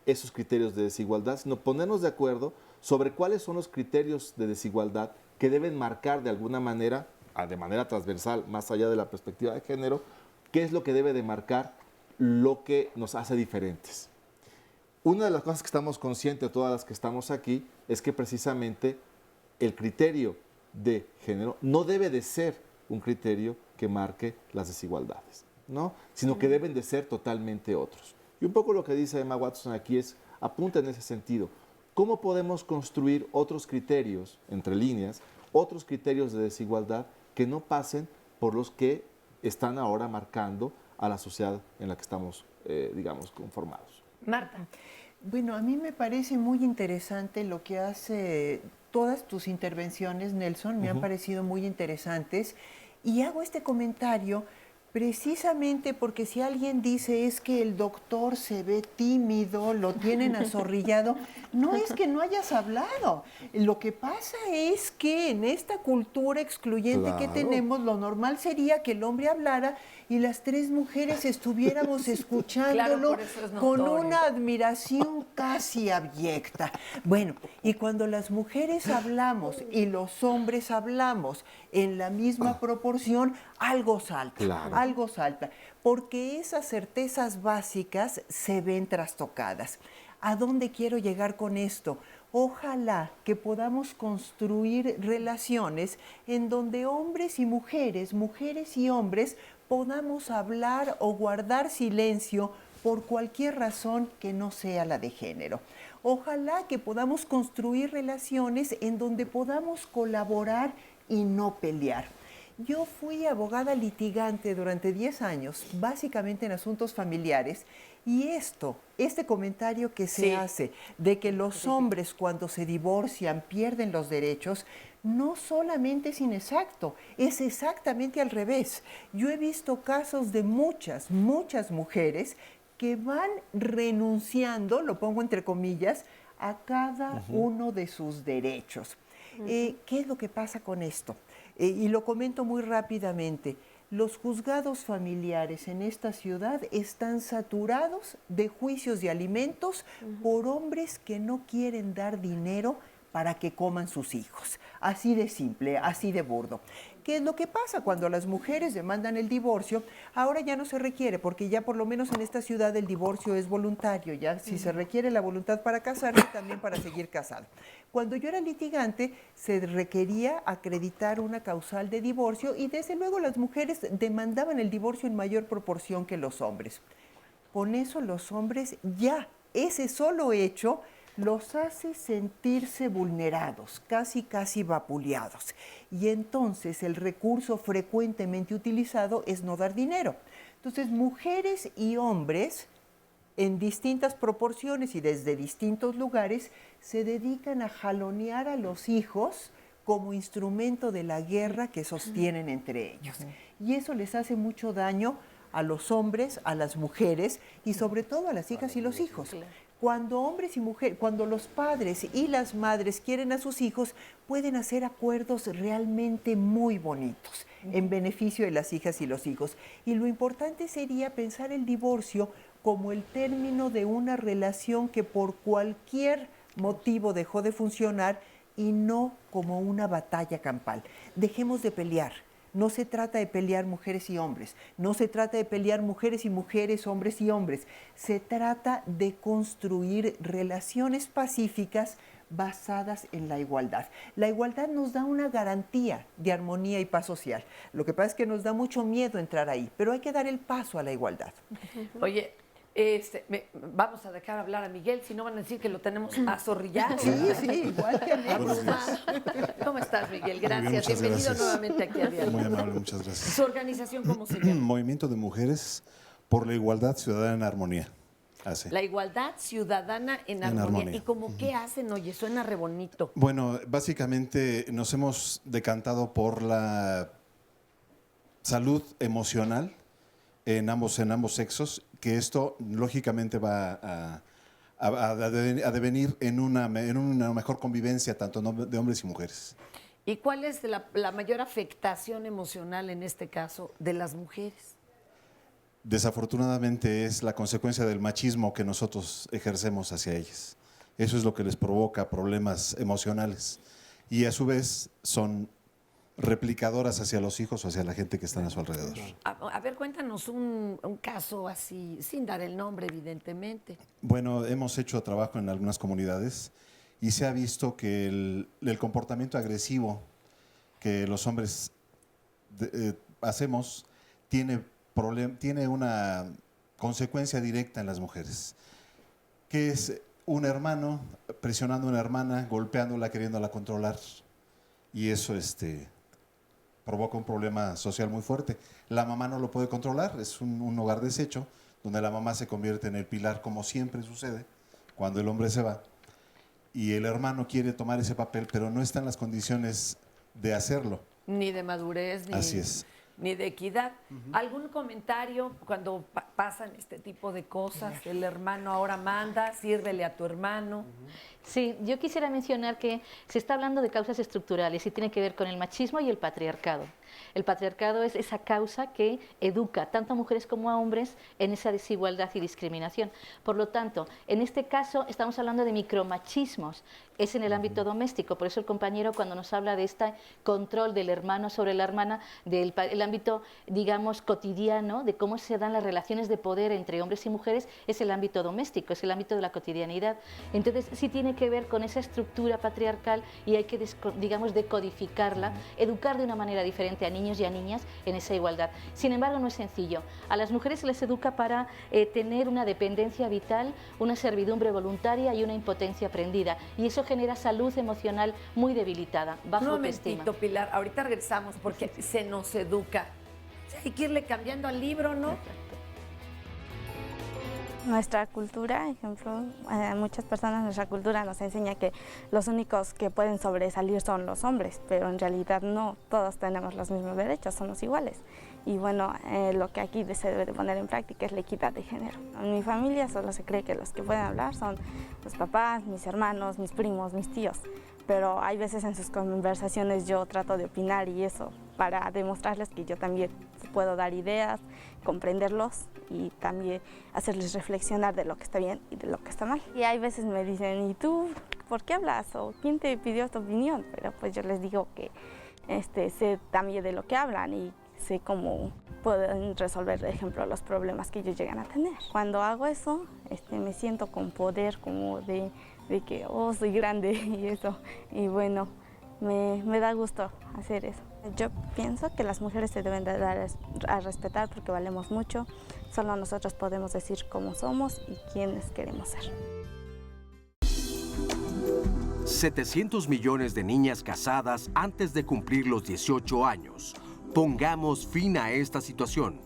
esos criterios de desigualdad, sino ponernos de acuerdo sobre cuáles son los criterios de desigualdad que deben marcar de alguna manera, de manera transversal, más allá de la perspectiva de género, qué es lo que debe de marcar lo que nos hace diferentes. Una de las cosas que estamos conscientes, todas las que estamos aquí, es que precisamente el criterio de género no debe de ser un criterio que marque las desigualdades, ¿no? Sino que deben de ser totalmente otros. Y un poco lo que dice Emma Watson aquí apunta en ese sentido. ¿Cómo podemos construir otros criterios, entre líneas, otros criterios de desigualdad que no pasen por los que están ahora marcando a la sociedad en la que estamos, digamos, conformados? Marta. Bueno, a mí me parece muy interesante lo que hace todas tus intervenciones, Nelson, me han parecido muy interesantes. Y hago este comentario precisamente porque si alguien dice es que el doctor se ve tímido, lo tienen azorrillado, no es que no hayas hablado. Lo que pasa es que en esta cultura excluyente que tenemos, lo normal sería que el hombre hablara y las 3 mujeres estuviéramos escuchándolo con una admiración casi abyecta. Bueno, y cuando las mujeres hablamos y los hombres hablamos en la misma proporción, algo salta, algo salta, porque esas certezas básicas se ven trastocadas. ¿A dónde quiero llegar con esto? Ojalá que podamos construir relaciones en donde hombres y mujeres, mujeres y hombres, podamos hablar o guardar silencio por cualquier razón que no sea la de género. Ojalá que podamos construir relaciones en donde podamos colaborar y no pelear. Yo fui abogada litigante durante 10 años, básicamente en asuntos familiares, y este comentario que se hace de que los hombres cuando se divorcian pierden los derechos, no solamente es inexacto, es exactamente al revés. Yo he visto casos de muchas mujeres que van renunciando, lo pongo entre comillas, a cada uno de sus derechos. ¿Qué es lo que pasa con esto? Y lo comento muy rápidamente. Los juzgados familiares en esta ciudad están saturados de juicios de alimentos por hombres que no quieren dar dinero para que coman sus hijos. Así de simple, así de burdo. ¿Qué es lo que pasa? Cuando las mujeres demandan el divorcio, ahora ya no se requiere, porque ya por lo menos en esta ciudad el divorcio es voluntario, ya si se requiere la voluntad para casarse, también para seguir casado. Cuando yo era litigante, se requería acreditar una causal de divorcio y desde luego las mujeres demandaban el divorcio en mayor proporción que los hombres. Con eso los hombres ya, ese solo hecho, los hace sentirse vulnerados, casi vapuleados. Y entonces el recurso frecuentemente utilizado es no dar dinero. Entonces, mujeres y hombres, en distintas proporciones y desde distintos lugares, se dedican a jalonear a los hijos como instrumento de la guerra que sostienen entre ellos. Y eso les hace mucho daño a los hombres, a las mujeres y sobre todo a las hijas y los hijos. Cuando hombres y mujeres, cuando los padres y las madres quieren a sus hijos, pueden hacer acuerdos realmente muy bonitos en beneficio de las hijas y los hijos. Y lo importante sería pensar el divorcio como el término de una relación que por cualquier motivo dejó de funcionar y no como una batalla campal. Dejemos de pelear. No se trata de pelear mujeres y hombres, no se trata de pelear mujeres y mujeres, hombres y hombres. Se trata de construir relaciones pacíficas basadas en la igualdad. La igualdad nos da una garantía de armonía y paz social. Lo que pasa es que nos da mucho miedo entrar ahí, pero hay que dar el paso a la igualdad. Oye, vamos a dejar hablar a Miguel, si no van a decir que lo tenemos azorrillado. Sí, igual que a mí. ¿Cómo estás, Miguel? Gracias. Bien, muchas Bienvenido gracias. nuevamente aquí a Diálogo. Muy amable, muchas gracias. ¿Su organización cómo se llama? Movimiento de Mujeres por la Igualdad Ciudadana en Armonía. Así. La igualdad ciudadana en armonía. ¿Y como qué hacen? Oye, suena re bonito. Bueno, básicamente nos hemos decantado por la salud emocional en ambos sexos, que esto lógicamente va a devenir en una mejor convivencia tanto de hombres y mujeres. ¿Y cuál es la mayor afectación emocional en este caso de las mujeres? Desafortunadamente es la consecuencia del machismo que nosotros ejercemos hacia ellas. Eso es lo que les provoca problemas emocionales y a su vez son replicadoras hacia los hijos o hacia la gente que están a su alrededor. A ver, cuéntanos un caso así, sin dar el nombre, evidentemente. Bueno, hemos hecho trabajo en algunas comunidades y se ha visto que el comportamiento agresivo que los hombres hacemos tiene una consecuencia directa en las mujeres, que es un hermano presionando a una hermana, golpeándola, queriéndola controlar, y eso provoca un problema social muy fuerte. La mamá no lo puede controlar, es un hogar deshecho, donde la mamá se convierte en el pilar, como siempre sucede cuando el hombre se va, y el hermano quiere tomar ese papel, pero no está en las condiciones de hacerlo. Ni de madurez, Así es. Ni de equidad. ¿Algún comentario cuando pasan este tipo de cosas? El hermano ahora manda, sírvele a tu hermano. Sí, yo quisiera mencionar que se está hablando de causas estructurales y tiene que ver con el machismo y el patriarcado. El patriarcado es esa causa que educa tanto a mujeres como a hombres en esa desigualdad y discriminación. Por lo tanto, en este caso estamos hablando de micromachismos. Es en el ámbito doméstico, por eso el compañero cuando nos habla de este control del hermano sobre la hermana, del ámbito, digamos, cotidiano, de cómo se dan las relaciones de poder entre hombres y mujeres, es el ámbito doméstico, es el ámbito de la cotidianidad. Entonces sí tiene que ver con esa estructura patriarcal y hay que, digamos, decodificarla, educar de una manera diferente a niños y a niñas en esa igualdad. Sin embargo, no es sencillo. A las mujeres se les educa para tener una dependencia vital, una servidumbre voluntaria y una impotencia aprendida. Y eso genera salud emocional muy debilitada, baja autoestima. Un momentito, Pilar, ahorita regresamos porque se nos educa. Hay que irle cambiando al libro, ¿no? Nuestra cultura, ejemplo, muchas personas, nuestra cultura nos enseña que los únicos que pueden sobresalir son los hombres, pero en realidad no, todos tenemos los mismos derechos, somos iguales. Y bueno, lo que aquí se debe de poner en práctica es la equidad de género. En mi familia solo se cree que los que pueden hablar son los papás, mis hermanos, mis primos, mis tíos, pero hay veces en sus conversaciones yo trato de opinar y eso para demostrarles que yo también puedo dar ideas, comprenderlos y también hacerles reflexionar de lo que está bien y de lo que está mal. Y hay veces me dicen, ¿y tú por qué hablas? ¿O quién te pidió tu opinión? Pero pues yo les digo que sé también de lo que hablan y sé cómo pueden resolver, por ejemplo, los problemas que ellos llegan a tener. Cuando hago eso, me siento con poder, como de que, oh, soy grande y eso. Y bueno, me da gusto hacer eso. Yo pienso que las mujeres se deben de dar a respetar porque valemos mucho. Solo nosotros podemos decir cómo somos y quiénes queremos ser. 700 millones de niñas casadas antes de cumplir los 18 años. Pongamos fin a esta situación.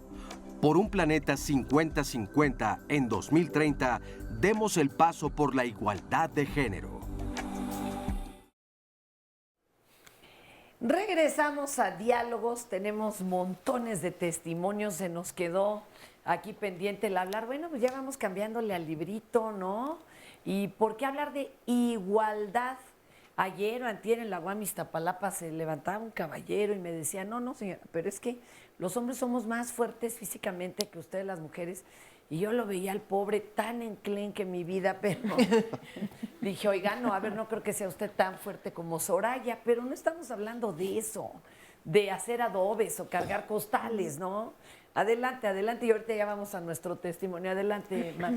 Por un planeta 50-50 en 2030, demos el paso por la igualdad de género. Regresamos a Diálogos, tenemos montones de testimonios, se nos quedó aquí pendiente el hablar. Bueno, pues ya vamos cambiándole al librito, ¿no? ¿Y por qué hablar de igualdad? Ayer o antier en la UAM Iztapalapa se levantaba un caballero y me decía, no, señora, pero es que los hombres somos más fuertes físicamente que ustedes las mujeres. Y yo lo veía al pobre tan enclenque en mi vida, pero dije, oiga, no, a ver, no creo que sea usted tan fuerte como Soraya, pero no estamos hablando de eso, de hacer adobes o cargar costales, ¿no? Adelante, adelante, y ahorita ya vamos a nuestro testimonio. Adelante, Mar.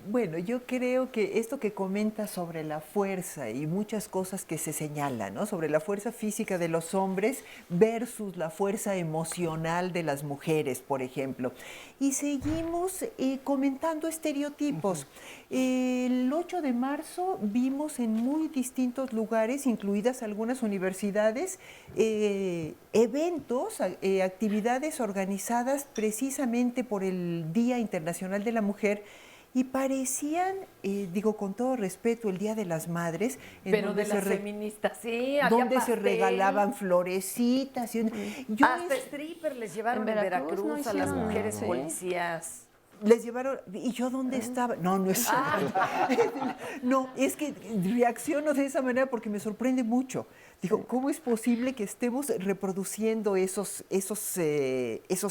Bueno, yo creo que esto que comenta sobre la fuerza y muchas cosas que se señalan, ¿no? Sobre la fuerza física de los hombres versus la fuerza emocional de las mujeres, por ejemplo. Y seguimos comentando estereotipos. El 8 de marzo vimos en muy distintos lugares, incluidas algunas universidades, eventos, actividades organizadas precisamente por el Día Internacional de la Mujer y parecían, digo con todo respeto, el Día de las Madres. Pero de las feministas, sí, donde se regalaban florecitas. Y hasta stripper les llevaron en Veracruz a las mujeres policías. Les llevaron, ¿y yo dónde estaba? No es no, es que reacciono de esa manera porque me sorprende mucho. Digo, ¿cómo es posible que estemos reproduciendo esos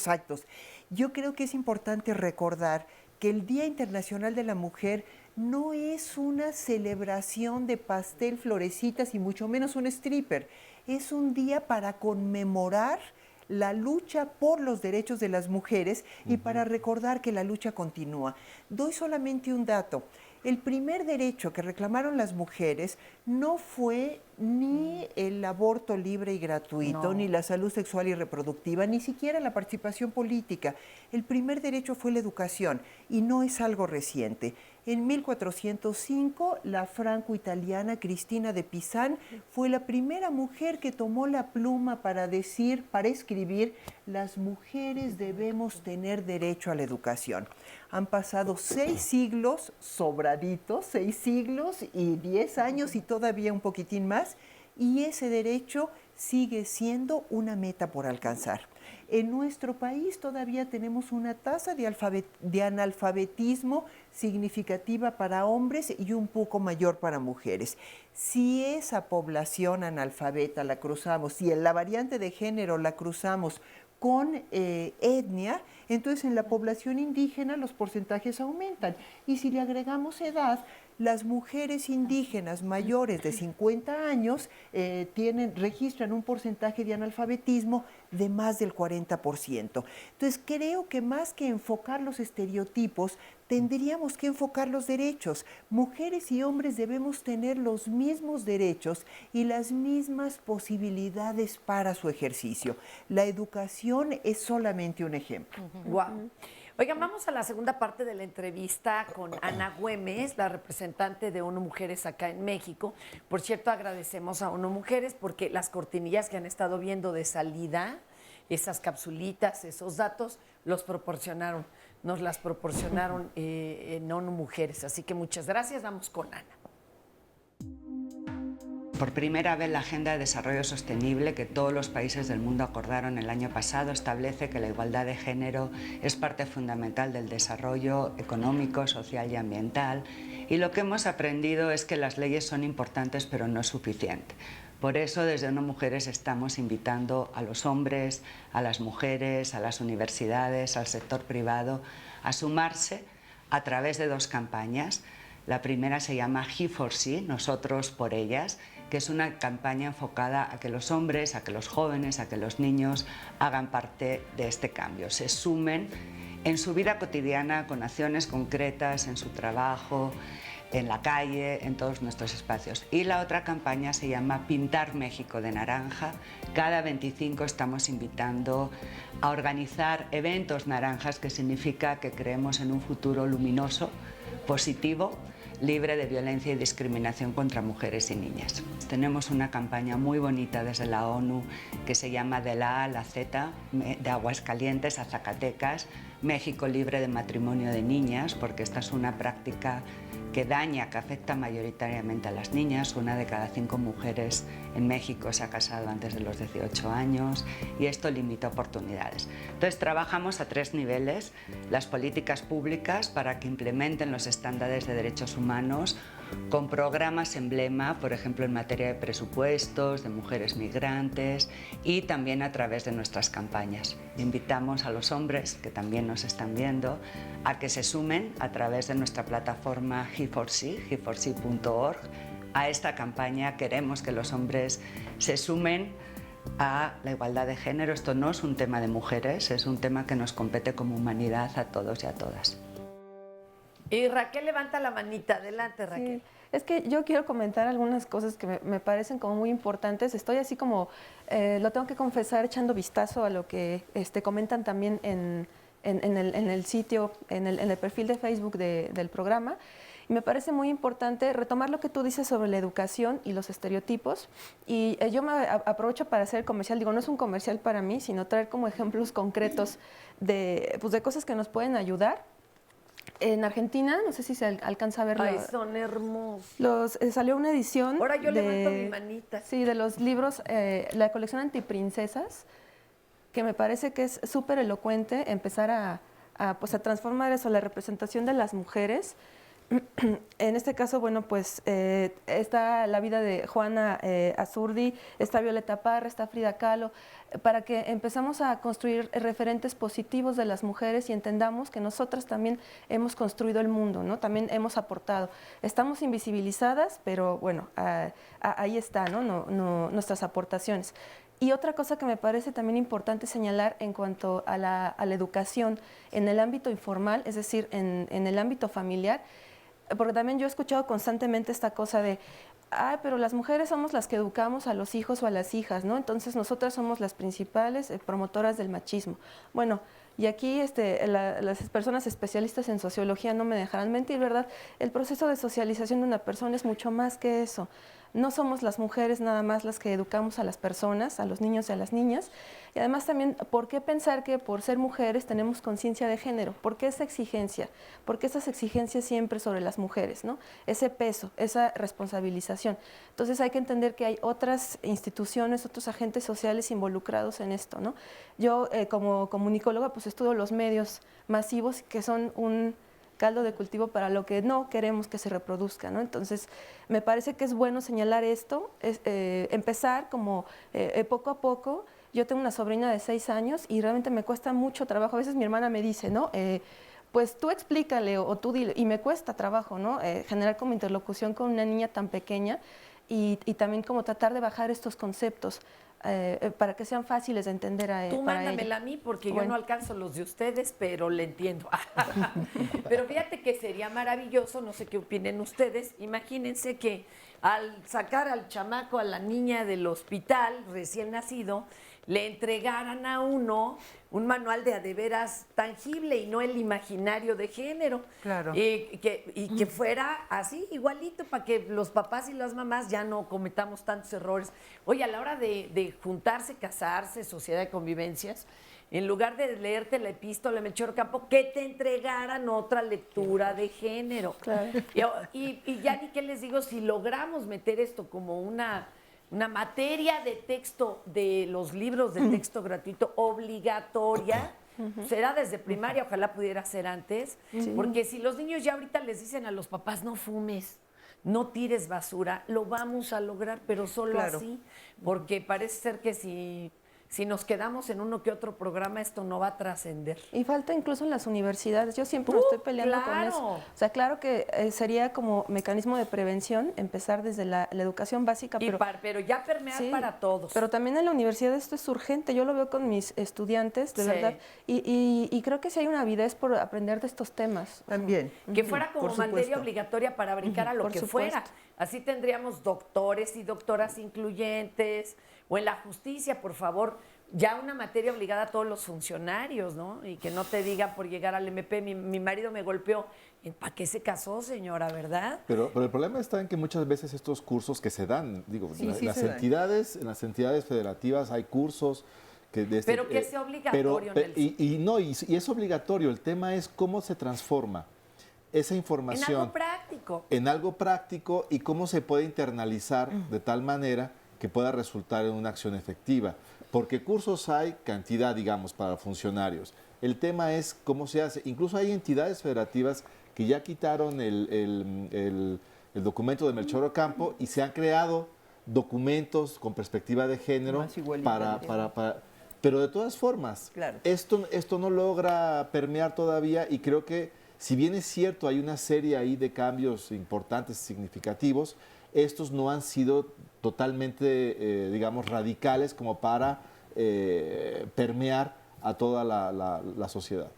actos? Yo creo que es importante recordar que el Día Internacional de la Mujer no es una celebración de pastel, florecitas y mucho menos un stripper. Es un día para conmemorar la lucha por los derechos de las mujeres y para recordar que la lucha continúa. Doy solamente un dato. El primer derecho que reclamaron las mujeres no fue ni el aborto libre y gratuito, ni la salud sexual y reproductiva, ni siquiera la participación política. El primer derecho fue la educación y no es algo reciente. En 1405, la franco-italiana Cristina de Pisan fue la primera mujer que tomó la pluma para escribir, las mujeres debemos tener derecho a la educación. Han pasado 6 siglos, sobraditos, 6 siglos y 10 años y todavía un poquitín más, y ese derecho sigue siendo una meta por alcanzar. En nuestro país todavía tenemos una tasa de analfabetismo significativa para hombres y un poco mayor para mujeres. Si esa población analfabeta la cruzamos, si la variante de género la cruzamos con etnia, entonces en la población indígena los porcentajes aumentan. Y si le agregamos edad, las mujeres indígenas mayores de 50 años registran un porcentaje de analfabetismo de más del 40%. Entonces creo que más que enfocar los estereotipos, tendríamos que enfocar los derechos. Mujeres y hombres debemos tener los mismos derechos y las mismas posibilidades para su ejercicio. La educación es solamente un ejemplo. Wow. Oigan, vamos a la segunda parte de la entrevista con Ana Güemes, la representante de ONU Mujeres acá en México. Por cierto, agradecemos a ONU Mujeres porque las cortinillas que han estado viendo de salida, esas capsulitas, esos datos, nos las proporcionaron en ONU Mujeres. Así que muchas gracias. Vamos con Ana. Por primera vez, la Agenda de Desarrollo Sostenible que todos los países del mundo acordaron el año pasado establece que la igualdad de género es parte fundamental del desarrollo económico, social y ambiental. Y lo que hemos aprendido es que las leyes son importantes, pero no es suficiente. Por eso, desde ONU Mujeres estamos invitando a los hombres, a las mujeres, a las universidades, al sector privado, a sumarse a través de 2 campañas. La primera se llama He for She, Nosotros por Ellas, que es una campaña enfocada a que los hombres, a que los jóvenes, a que los niños hagan parte de este cambio, se sumen en su vida cotidiana con acciones concretas, en su trabajo, en la calle, en todos nuestros espacios. Y la otra campaña se llama Pintar México de Naranja. Cada 25 estamos invitando a organizar eventos naranjas, que significa que creemos en un futuro luminoso, positivo, libre de violencia y discriminación contra mujeres y niñas. Tenemos una campaña muy bonita desde la ONU que se llama De la A a la Z, de Aguascalientes a Zacatecas, México libre de matrimonio de niñas, porque esta es una práctica que daña, que afecta mayoritariamente a las niñas. 1 de cada 5 mujeres en México se ha casado antes de los 18 años y esto limita oportunidades. Entonces trabajamos a 3 niveles, las políticas públicas para que implementen los estándares de derechos humanos con programas emblema, por ejemplo en materia de presupuestos, de mujeres migrantes y también a través de nuestras campañas. Invitamos a los hombres que también nos están viendo a que se sumen a través de nuestra plataforma he4c.org a esta campaña. Queremos que los hombres se sumen a la igualdad de género. Esto no es un tema de mujeres, es un tema que nos compete como humanidad a todos y a todas. Y Raquel levanta la manita. Adelante, Raquel. Sí. Es que yo quiero comentar algunas cosas que me parecen como muy importantes. Estoy así como, lo tengo que confesar, echando vistazo a lo que comentan también en el sitio, en el perfil de Facebook del programa. Y me parece muy importante retomar lo que tú dices sobre la educación y los estereotipos. Y yo me aprovecho para hacer el comercial. Digo, no es un comercial para mí, sino traer como ejemplos concretos de cosas que nos pueden ayudar. En Argentina, no sé si se alcanza a verlo. Ay, son hermosos. Salió una edición. Ahora yo levanto mi manita. Sí, de los libros, la colección Antiprincesas, que me parece que es súper elocuente empezar a transformar eso, la representación de las mujeres. En este caso, bueno, pues está la vida de Juana Azurdi, está Violeta Parra, está Frida Kahlo, para que empezamos a construir referentes positivos de las mujeres y entendamos que nosotras también hemos construido el mundo, ¿no? También hemos aportado. Estamos invisibilizadas, pero bueno, ahí está, ¿no? Nuestras aportaciones. Y otra cosa que me parece también importante señalar en cuanto a la educación en el ámbito informal, es decir, en el ámbito familiar, porque también yo he escuchado constantemente esta cosa de, pero las mujeres somos las que educamos a los hijos o a las hijas, ¿no? Entonces nosotras somos las principales promotoras del machismo. Bueno, y aquí las personas especialistas en sociología no me dejarán mentir, ¿verdad? El proceso de socialización de una persona es mucho más que eso. No somos las mujeres nada más las que educamos a las personas, a los niños y a las niñas. Y además también, ¿por qué pensar que por ser mujeres tenemos conciencia de género? ¿Por qué esa exigencia? ¿Por qué esas exigencias siempre sobre las mujeres, ¿no? Ese peso, esa responsabilización. Entonces hay que entender que hay otras instituciones, otros agentes sociales involucrados en esto, ¿no? Yo como comunicóloga pues estudio los medios masivos que son un caldo de cultivo para lo que no queremos que se reproduzca, ¿no? Entonces, me parece que es bueno señalar esto, empezar como poco a poco. Yo tengo una sobrina de 6 años y realmente me cuesta mucho trabajo. A veces mi hermana me dice, ¿no? Pues tú explícale o tú dile, y me cuesta trabajo, ¿no? Generar como interlocución con una niña tan pequeña y también como tratar de bajar estos conceptos. Para que sean fáciles de entender para ella. Tú mándamela a mí porque yo no alcanzo los de ustedes, pero le entiendo. Pero fíjate que sería maravilloso, no sé qué opinen ustedes, imagínense que al sacar al chamaco, a la niña del hospital recién nacido, le entregaran a uno un manual de a de veras tangible y no el imaginario de género. Claro. Y que fuera así, igualito, para que los papás y las mamás ya no cometamos tantos errores. Oye, a la hora de juntarse, casarse, sociedad de convivencias, en lugar de leerte la epístola de Melchor Campo, que te entregaran otra lectura de género. Claro. Y ya ni qué les digo, si logramos meter esto como una materia de texto de los libros de texto gratuito obligatoria, será desde primaria, ojalá pudiera ser antes, porque si los niños ya ahorita les dicen a los papás, no fumes, no tires basura, lo vamos a lograr, pero solo así, porque parece ser que si si nos quedamos en uno que otro programa, esto no va a trascender. Y falta incluso en las universidades. Yo siempre me estoy peleando con claro. eso. O sea, claro que sería como mecanismo de prevención empezar desde la educación básica. Pero ya permear para todos. Pero también en la universidad esto es urgente. Yo lo veo con mis estudiantes, de verdad. Y creo que sí hay una avidez por aprender de estos temas. También. Que fuera como materia obligatoria para brincar a lo que fuera. Así tendríamos doctores y doctoras incluyentes, o en la justicia, por favor, ya una materia obligada a todos los funcionarios, ¿no? Y que no te digan por llegar al MP, mi marido me golpeó. ¿Para qué se casó, señora, verdad? Pero el problema está en que muchas veces estos cursos que se dan, digo, en las entidades federativas hay cursos que pero que sea obligatorio. Y es obligatorio. El tema es cómo se transforma esa información en algo práctico y cómo se puede internalizar de tal manera que pueda resultar en una acción efectiva. Porque cursos hay cantidad, digamos, para funcionarios. El tema es cómo se hace. Incluso hay entidades federativas que ya quitaron el documento de Melchor Ocampo y se han creado documentos con perspectiva de género pero de todas formas, esto no logra permear todavía, y creo que si bien es cierto, hay una serie ahí de cambios importantes, significativos, estos no han sido totalmente, digamos, radicales como para permear a toda la sociedad.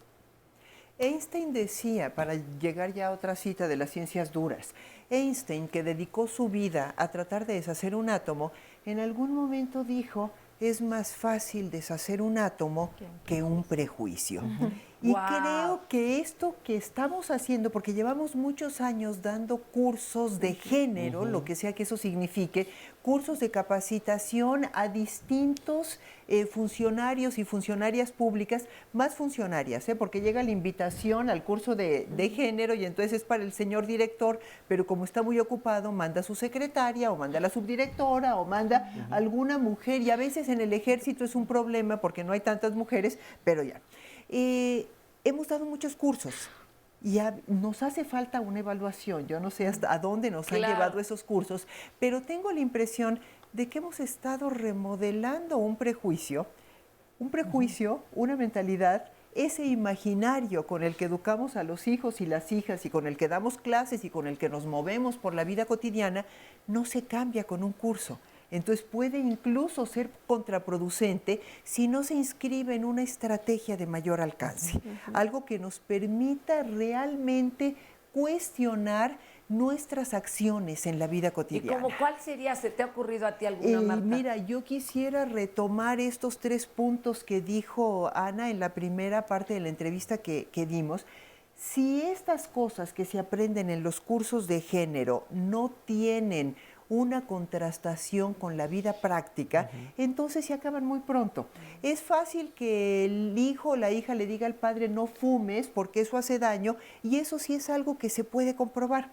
Einstein decía, para llegar ya a otra cita de las ciencias duras, Einstein, que dedicó su vida a tratar de deshacer un átomo, en algún momento dijo, es más fácil deshacer un átomo que un prejuicio. Y creo que esto que estamos haciendo, porque llevamos muchos años dando cursos de género, lo que sea que eso signifique, cursos de capacitación a distintos funcionarios y funcionarias públicas, más funcionarias, porque llega la invitación al curso de género y entonces es para el señor director, pero como está muy ocupado, manda a su secretaria o manda a la subdirectora o manda a alguna mujer, y a veces en el ejército es un problema porque no hay tantas mujeres, pero ya. Hemos dado muchos cursos y nos hace falta una evaluación. Yo no sé hasta a dónde nos han llevado esos cursos, pero tengo la impresión de que hemos estado remodelando un prejuicio, una mentalidad, ese imaginario con el que educamos a los hijos y las hijas y con el que damos clases y con el que nos movemos por la vida cotidiana, no se cambia con un curso. Entonces puede incluso ser contraproducente si no se inscribe en una estrategia de mayor alcance, algo que nos permita realmente cuestionar nuestras acciones en la vida cotidiana. ¿Y como cuál sería? ¿Se te ha ocurrido a ti alguna, Marta? Mira, yo quisiera retomar estos 3 puntos que dijo Ana en la primera parte de la entrevista que dimos. Si estas cosas que se aprenden en los cursos de género no tienen una contrastación con la vida práctica, entonces se acaban muy pronto. Es fácil que el hijo o la hija le diga al padre no fumes porque eso hace daño, y eso sí es algo que se puede comprobar,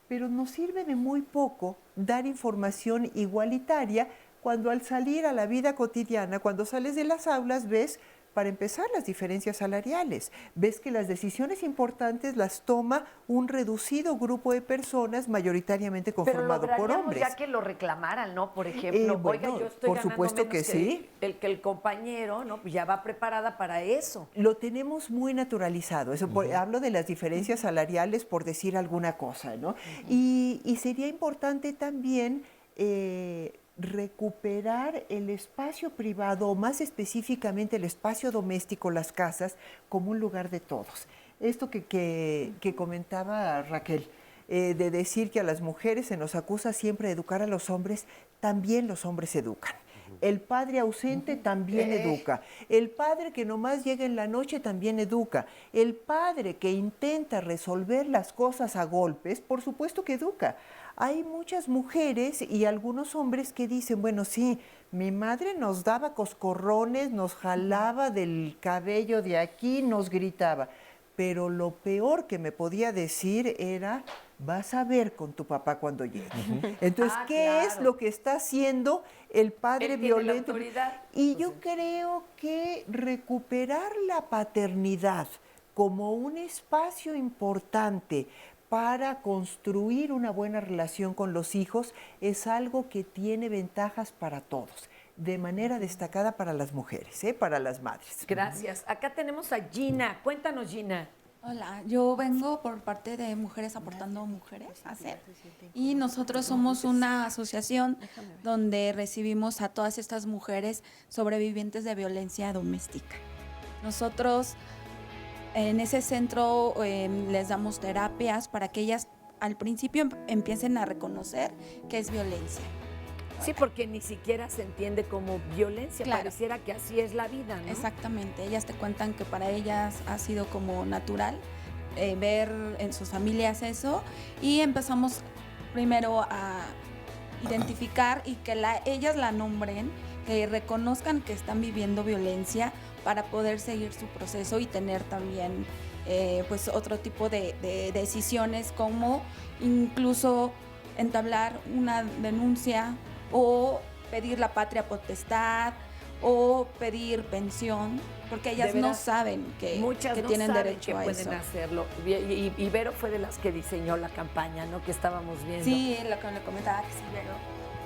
pero nos sirve de muy poco dar información igualitaria cuando al salir a la vida cotidiana, cuando sales de las aulas, ves, para empezar, las diferencias salariales. Ves que las decisiones importantes las toma un reducido grupo de personas, mayoritariamente conformado por hombres. Ya que lo reclamaran, ¿no? Por ejemplo, oiga, yo estoy por ganando supuesto menos que sí. El compañero, ¿no? Pues ya va preparada para eso. Lo tenemos muy naturalizado. Eso, hablo de las diferencias salariales por decir alguna cosa, ¿no? Y sería importante también recuperar el espacio privado, o más específicamente el espacio doméstico, las casas, como un lugar de todos. Esto que comentaba Raquel, de decir que a las mujeres se nos acusa siempre de educar a los hombres, también los hombres educan. El padre ausente también educa. El padre que nomás llega en la noche también educa. El padre que intenta resolver las cosas a golpes, por supuesto que educa. Hay muchas mujeres y algunos hombres que dicen, bueno, sí, mi madre nos daba coscorrones, nos jalaba del cabello de aquí, nos gritaba. Pero lo peor que me podía decir era, vas a ver con tu papá cuando llegue. Entonces, ¿qué es lo que está haciendo el padre violento? Y yo creo que recuperar la paternidad como un espacio importante para construir una buena relación con los hijos es algo que tiene ventajas para todos. de manera destacada para las mujeres, para las madres. Gracias. Acá tenemos a Gina. Cuéntanos, Gina. Hola, yo vengo por parte de Mujeres Aportando Mujeres, ACER, y nosotros somos una asociación donde recibimos a todas estas mujeres sobrevivientes de violencia doméstica. Nosotros en ese centro les damos terapias para que ellas al principio empiecen a reconocer que es violencia. Sí, porque ni siquiera se entiende como violencia, Claro. Pareciera que así es la vida, ¿no? Exactamente, ellas te cuentan que para ellas ha sido como natural ver en sus familias eso, y empezamos primero a identificar y que ellas la nombren, que reconozcan que están viviendo violencia para poder seguir su proceso y tener también pues otro tipo de decisiones, como incluso entablar una denuncia o pedir la patria potestad o pedir pensión, porque ellas no saben que muchas que no tienen saben derecho que a pueden eso. hacerlo. Y Vero fue de las que diseñó la campaña, ¿no? Que estábamos viendo. Sí, lo que le comentaba que sí, Vero.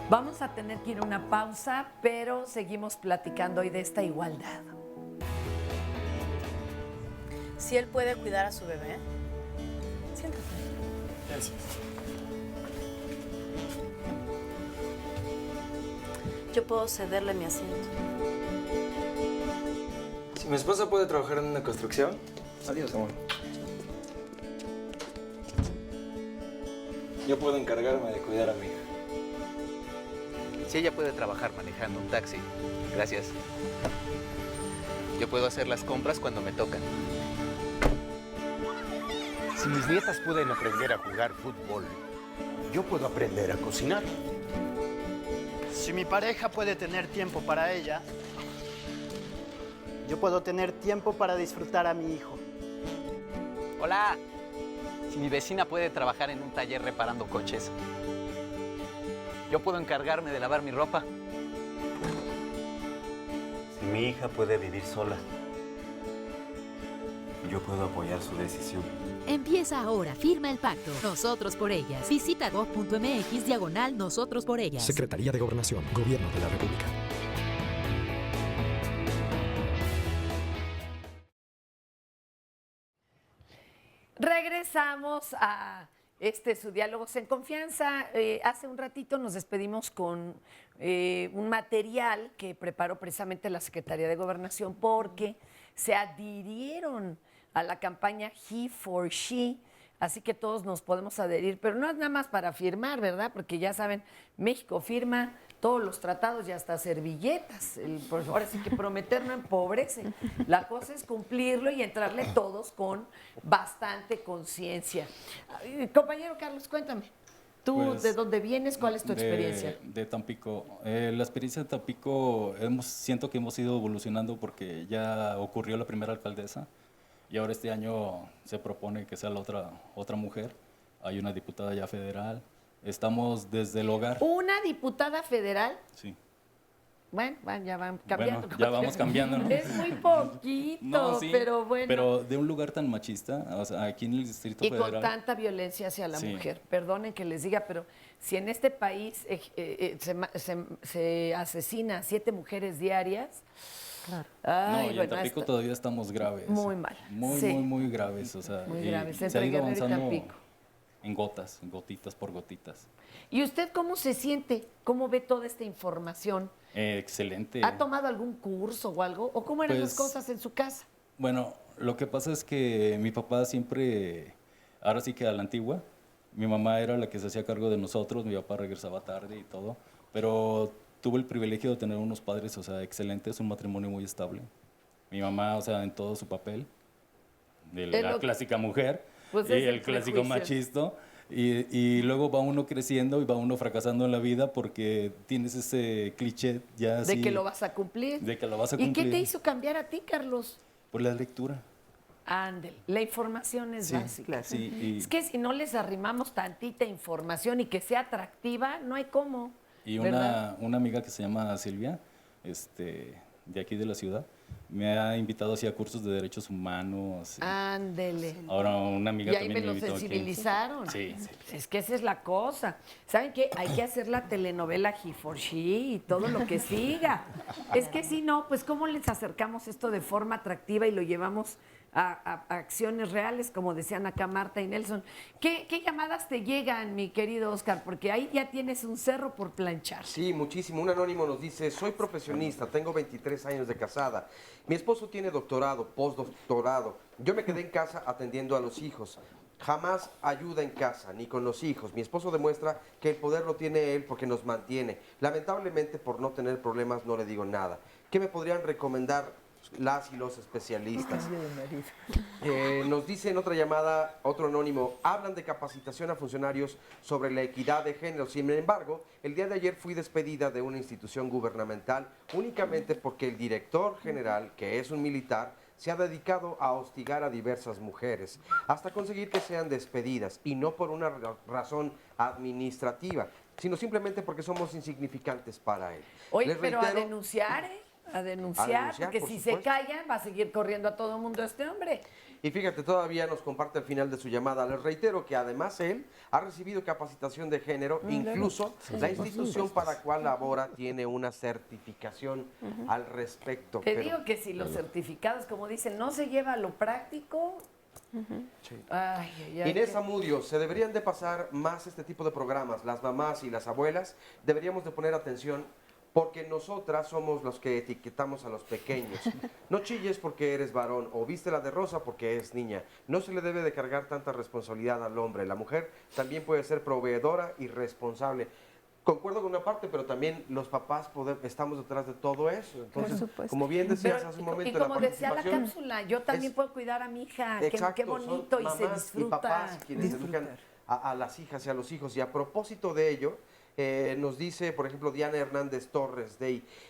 Vamos a tener que ir a una pausa, pero seguimos platicando hoy de esta igualdad. Si él puede cuidar a su bebé, siéntate. Gracias. Yo puedo cederle mi asiento. Si mi esposa puede trabajar en una construcción, adiós, amor. Yo puedo encargarme de cuidar a mi hija. Si ella puede trabajar manejando un taxi, gracias. Yo puedo hacer las compras cuando me tocan. Si mis nietas pueden aprender a jugar fútbol, yo puedo aprender a cocinar. Si mi pareja puede tener tiempo para ella, yo puedo tener tiempo para disfrutar a mi hijo. Hola. Si mi vecina puede trabajar en un taller reparando coches, yo puedo encargarme de lavar mi ropa. Si mi hija puede vivir sola, yo puedo apoyar su decisión. Empieza ahora, firma el pacto. Nosotros por ellas. Visita gov.mx/Nosotros por ellas. Secretaría de Gobernación, Gobierno de la República. Regresamos a su Diálogos en Confianza. Hace un ratito nos despedimos con un material que preparó precisamente la Secretaría de Gobernación, porque se adhirieron a la campaña He for She, así que todos nos podemos adherir, pero no es nada más para firmar, ¿verdad? Porque ya saben, México firma todos los tratados y hasta servilletas. Pues ahora sí que prometer no empobrece. La cosa es cumplirlo y entrarle todos con bastante conciencia. Compañero Carlos, cuéntame. ¿Tú Pues, de dónde vienes? ¿Cuál es tu experiencia? De Tampico. La experiencia de Tampico, siento que hemos ido evolucionando porque ya ocurrió la primera alcaldesa y ahora este año se propone que sea la otra mujer. Hay una diputada ya federal. Estamos desde el hogar. ¿Una diputada federal? Sí. Bueno, ya van cambiando. Bueno, ya vamos cambiando, ¿no? Es muy poquito, No, sí, pero bueno. Pero de un lugar tan machista, o sea, aquí en el Distrito Y Federal. con tanta violencia hacia la Sí. mujer. Perdonen que les diga, pero si en este país se asesina a 7 mujeres diarias. Claro. No, y en Tampico todavía estamos graves. Muy mal. Muy, Sí. muy graves. O sea, Muy y graves, se entre ha ido Guerrero y avanzando Tampico. en gotas, en gotitas por gotitas. ¿Y usted cómo se siente? ¿Cómo ve toda esta información? Excelente. ¿Ha tomado algún curso o algo? ¿O cómo eran las Pues, cosas en su casa? Bueno, lo que pasa es que mi papá siempre, ahora sí que a la antigua, mi mamá era la que se hacía cargo de nosotros, mi papá regresaba tarde y todo, pero tuve el privilegio de tener unos padres, o sea, excelentes, un matrimonio muy estable. Mi mamá, o sea, en todo su papel, de la clásica mujer, Pues y es el clásico prejuicio. machista. Y luego va uno creciendo y va uno fracasando en la vida porque tienes ese cliché ya así. De que lo vas a cumplir. De que lo vas a ¿Y cumplir. qué te hizo cambiar a ti, Carlos? Por la lectura. Ándale, la información es Sí, básica. sí, y- Es que si no les arrimamos tantita información y que sea atractiva, no hay cómo. Y ¿verdad? una amiga que se llama Silvia, de aquí de la ciudad, me ha invitado así a cursos de derechos humanos. Ándele. Ahora una amiga Y ahí también me lo invitó aquí. sensibilizaron. Sí. Es que esa es la cosa. ¿Saben qué? Hay que hacer la telenovela He for She y todo lo que siga. Es que si no, pues ¿cómo les acercamos esto de forma atractiva y lo llevamos a acciones reales, como decían acá Marta y Nelson? ¿Qué llamadas te llegan, mi querido Oscar? Porque ahí ya tienes un cerro por planchar. Sí, muchísimo. Un anónimo nos dice, soy profesionista, tengo 23 años de casada. Mi esposo tiene doctorado, postdoctorado. Yo me quedé en casa atendiendo a los hijos. Jamás ayuda en casa, ni con los hijos. Mi esposo demuestra que el poder lo tiene él porque nos mantiene. Lamentablemente, por no tener problemas, no le digo nada. ¿Qué me podrían recomendar las y los especialistas? Nos dice en otra llamada, otro anónimo, hablan de capacitación a funcionarios sobre la equidad de género. Sin embargo, el día de ayer fui despedida de una institución gubernamental únicamente porque el director general, que es un militar, se ha dedicado a hostigar a diversas mujeres hasta conseguir que sean despedidas, y no por una razón administrativa, sino simplemente porque somos insignificantes para él. Oye, Les pero reitero, a denunciar, ¿eh? A denunciar, porque por si supuesto. se callan, va a seguir corriendo a todo mundo este hombre. Y fíjate, todavía nos comparte al final de su llamada. Les reitero que además él ha recibido capacitación de género, incluso la institución para la cual labora tiene una certificación al respecto. Te pero- digo que si los certificados, como dicen, no se lleva a lo práctico. Sí. Ay, ay, ay, Inés qué- Amudio, se deberían de pasar más este tipo de programas. Las mamás y las abuelas deberíamos de poner atención, porque nosotras somos los que etiquetamos a los pequeños. No chilles porque eres varón, o vístela de rosa porque es niña. No se le debe de cargar tanta responsabilidad al hombre. La mujer también puede ser proveedora y responsable. Concuerdo con una parte, pero también los papás estamos detrás de todo eso. Entonces, supuesto. como bien decías Pero, hace un momento, y como la decía la participación cápsula, yo también puedo cuidar a mi hija. Exacto, Qué bonito, son y se mamás disfruta. y papás quienes educan a las hijas y a los hijos. Y a propósito de ello, nos dice, por ejemplo, Diana Hernández Torres,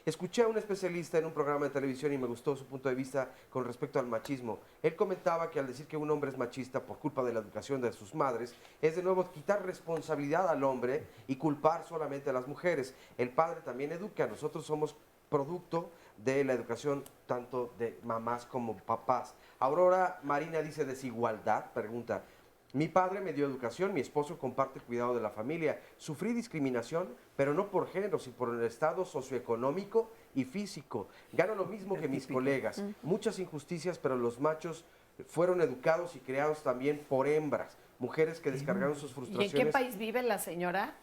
escuché a un especialista en un programa de televisión y me gustó su punto de vista con respecto al machismo. Él comentaba que al decir que un hombre es machista por culpa de la educación de sus madres, es de nuevo quitar responsabilidad al hombre y culpar solamente a las mujeres. El padre también educa, nosotros somos producto de la educación tanto de mamás como papás. Aurora Marina dice, desigualdad, pregunta. Mi padre me dio educación, mi esposo comparte cuidado de la familia. Sufrí discriminación, pero no por género, sino por el estado socioeconómico y físico. Gano lo mismo que mis colegas. Muchas injusticias, pero los machos fueron educados y creados también por hembras. Mujeres que descargaron sus ¿Y frustraciones. en qué país vive la señora?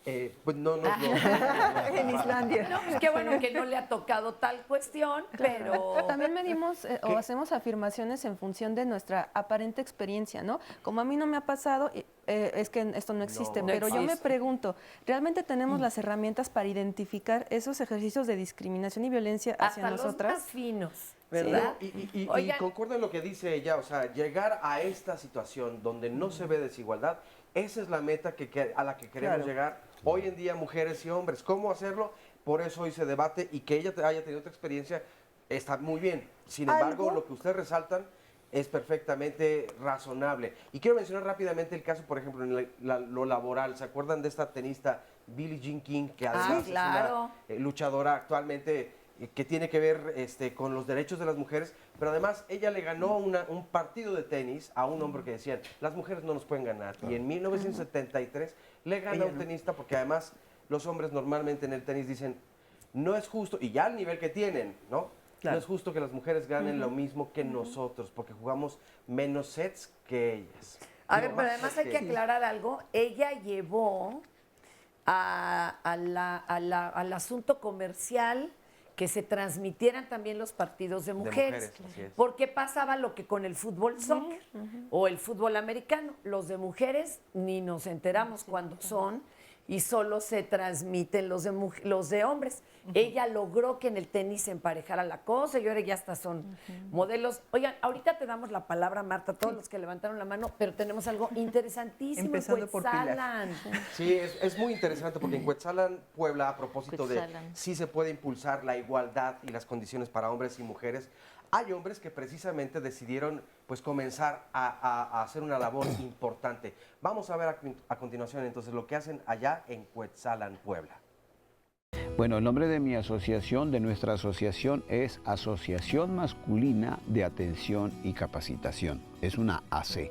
Pues no, En Islandia. No, pues qué bueno que no le ha tocado tal cuestión, pero... También medimos o hacemos afirmaciones en función de nuestra aparente experiencia, ¿no? Como a mí no me ha pasado, es que esto no existe, No pero yo me existe. pregunto, ¿realmente tenemos las herramientas para identificar esos ejercicios de discriminación y violencia hacia Hasta los nosotras? más finos, ¿verdad? Y Oigan. concuerdo en lo que dice ella, o sea, llegar a esta situación donde no se ve desigualdad, esa es la meta a la que queremos Claro. llegar hoy en día, mujeres y hombres. ¿Cómo hacerlo? Por eso hoy se debate, y que ella haya tenido otra experiencia está muy bien. Sin embargo, lo que ustedes resaltan es perfectamente razonable. Y quiero mencionar rápidamente el caso, por ejemplo, en lo laboral. ¿Se acuerdan de esta tenista Billie Jean King, que además claro. es una luchadora actualmente que tiene que ver con los derechos de las mujeres, pero además ella le ganó un partido de tenis a un hombre que decían, las mujeres no nos pueden ganar. Y en 1973 le gana un tenista, porque además los hombres normalmente en el tenis dicen, no es justo, y ya al nivel que tienen, ¿no? Claro. No es justo que las mujeres ganen lo mismo que nosotros, porque jugamos menos sets que ellas. A Digo, ver, pero más además sets hay que ellas. aclarar algo. Ella llevó al asunto comercial que se transmitieran también los partidos de mujeres. así es. Porque pasaba lo que con el fútbol soccer o el fútbol americano. Los de mujeres ni nos enteramos cuándo son y solo se transmiten los de hombres. Ella logró que en el tenis se emparejara la cosa y ahora ya hasta son modelos. Oigan, ahorita te damos la palabra, Marta, a todos los que levantaron la mano, pero tenemos algo interesantísimo. Empezando en por Pilar. Cuetzalan. Sí, es muy interesante porque en Cuetzalan, Puebla, a propósito de Cuetzalan. si se puede impulsar la igualdad y las condiciones para hombres y mujeres, hay hombres que precisamente decidieron pues comenzar a hacer una labor importante. Vamos a ver a continuación entonces lo que hacen allá en Cuetzalan, Puebla. Bueno, el nombre de mi asociación, de nuestra asociación, es Asociación Masculina de Atención y Capacitación. Es una AC.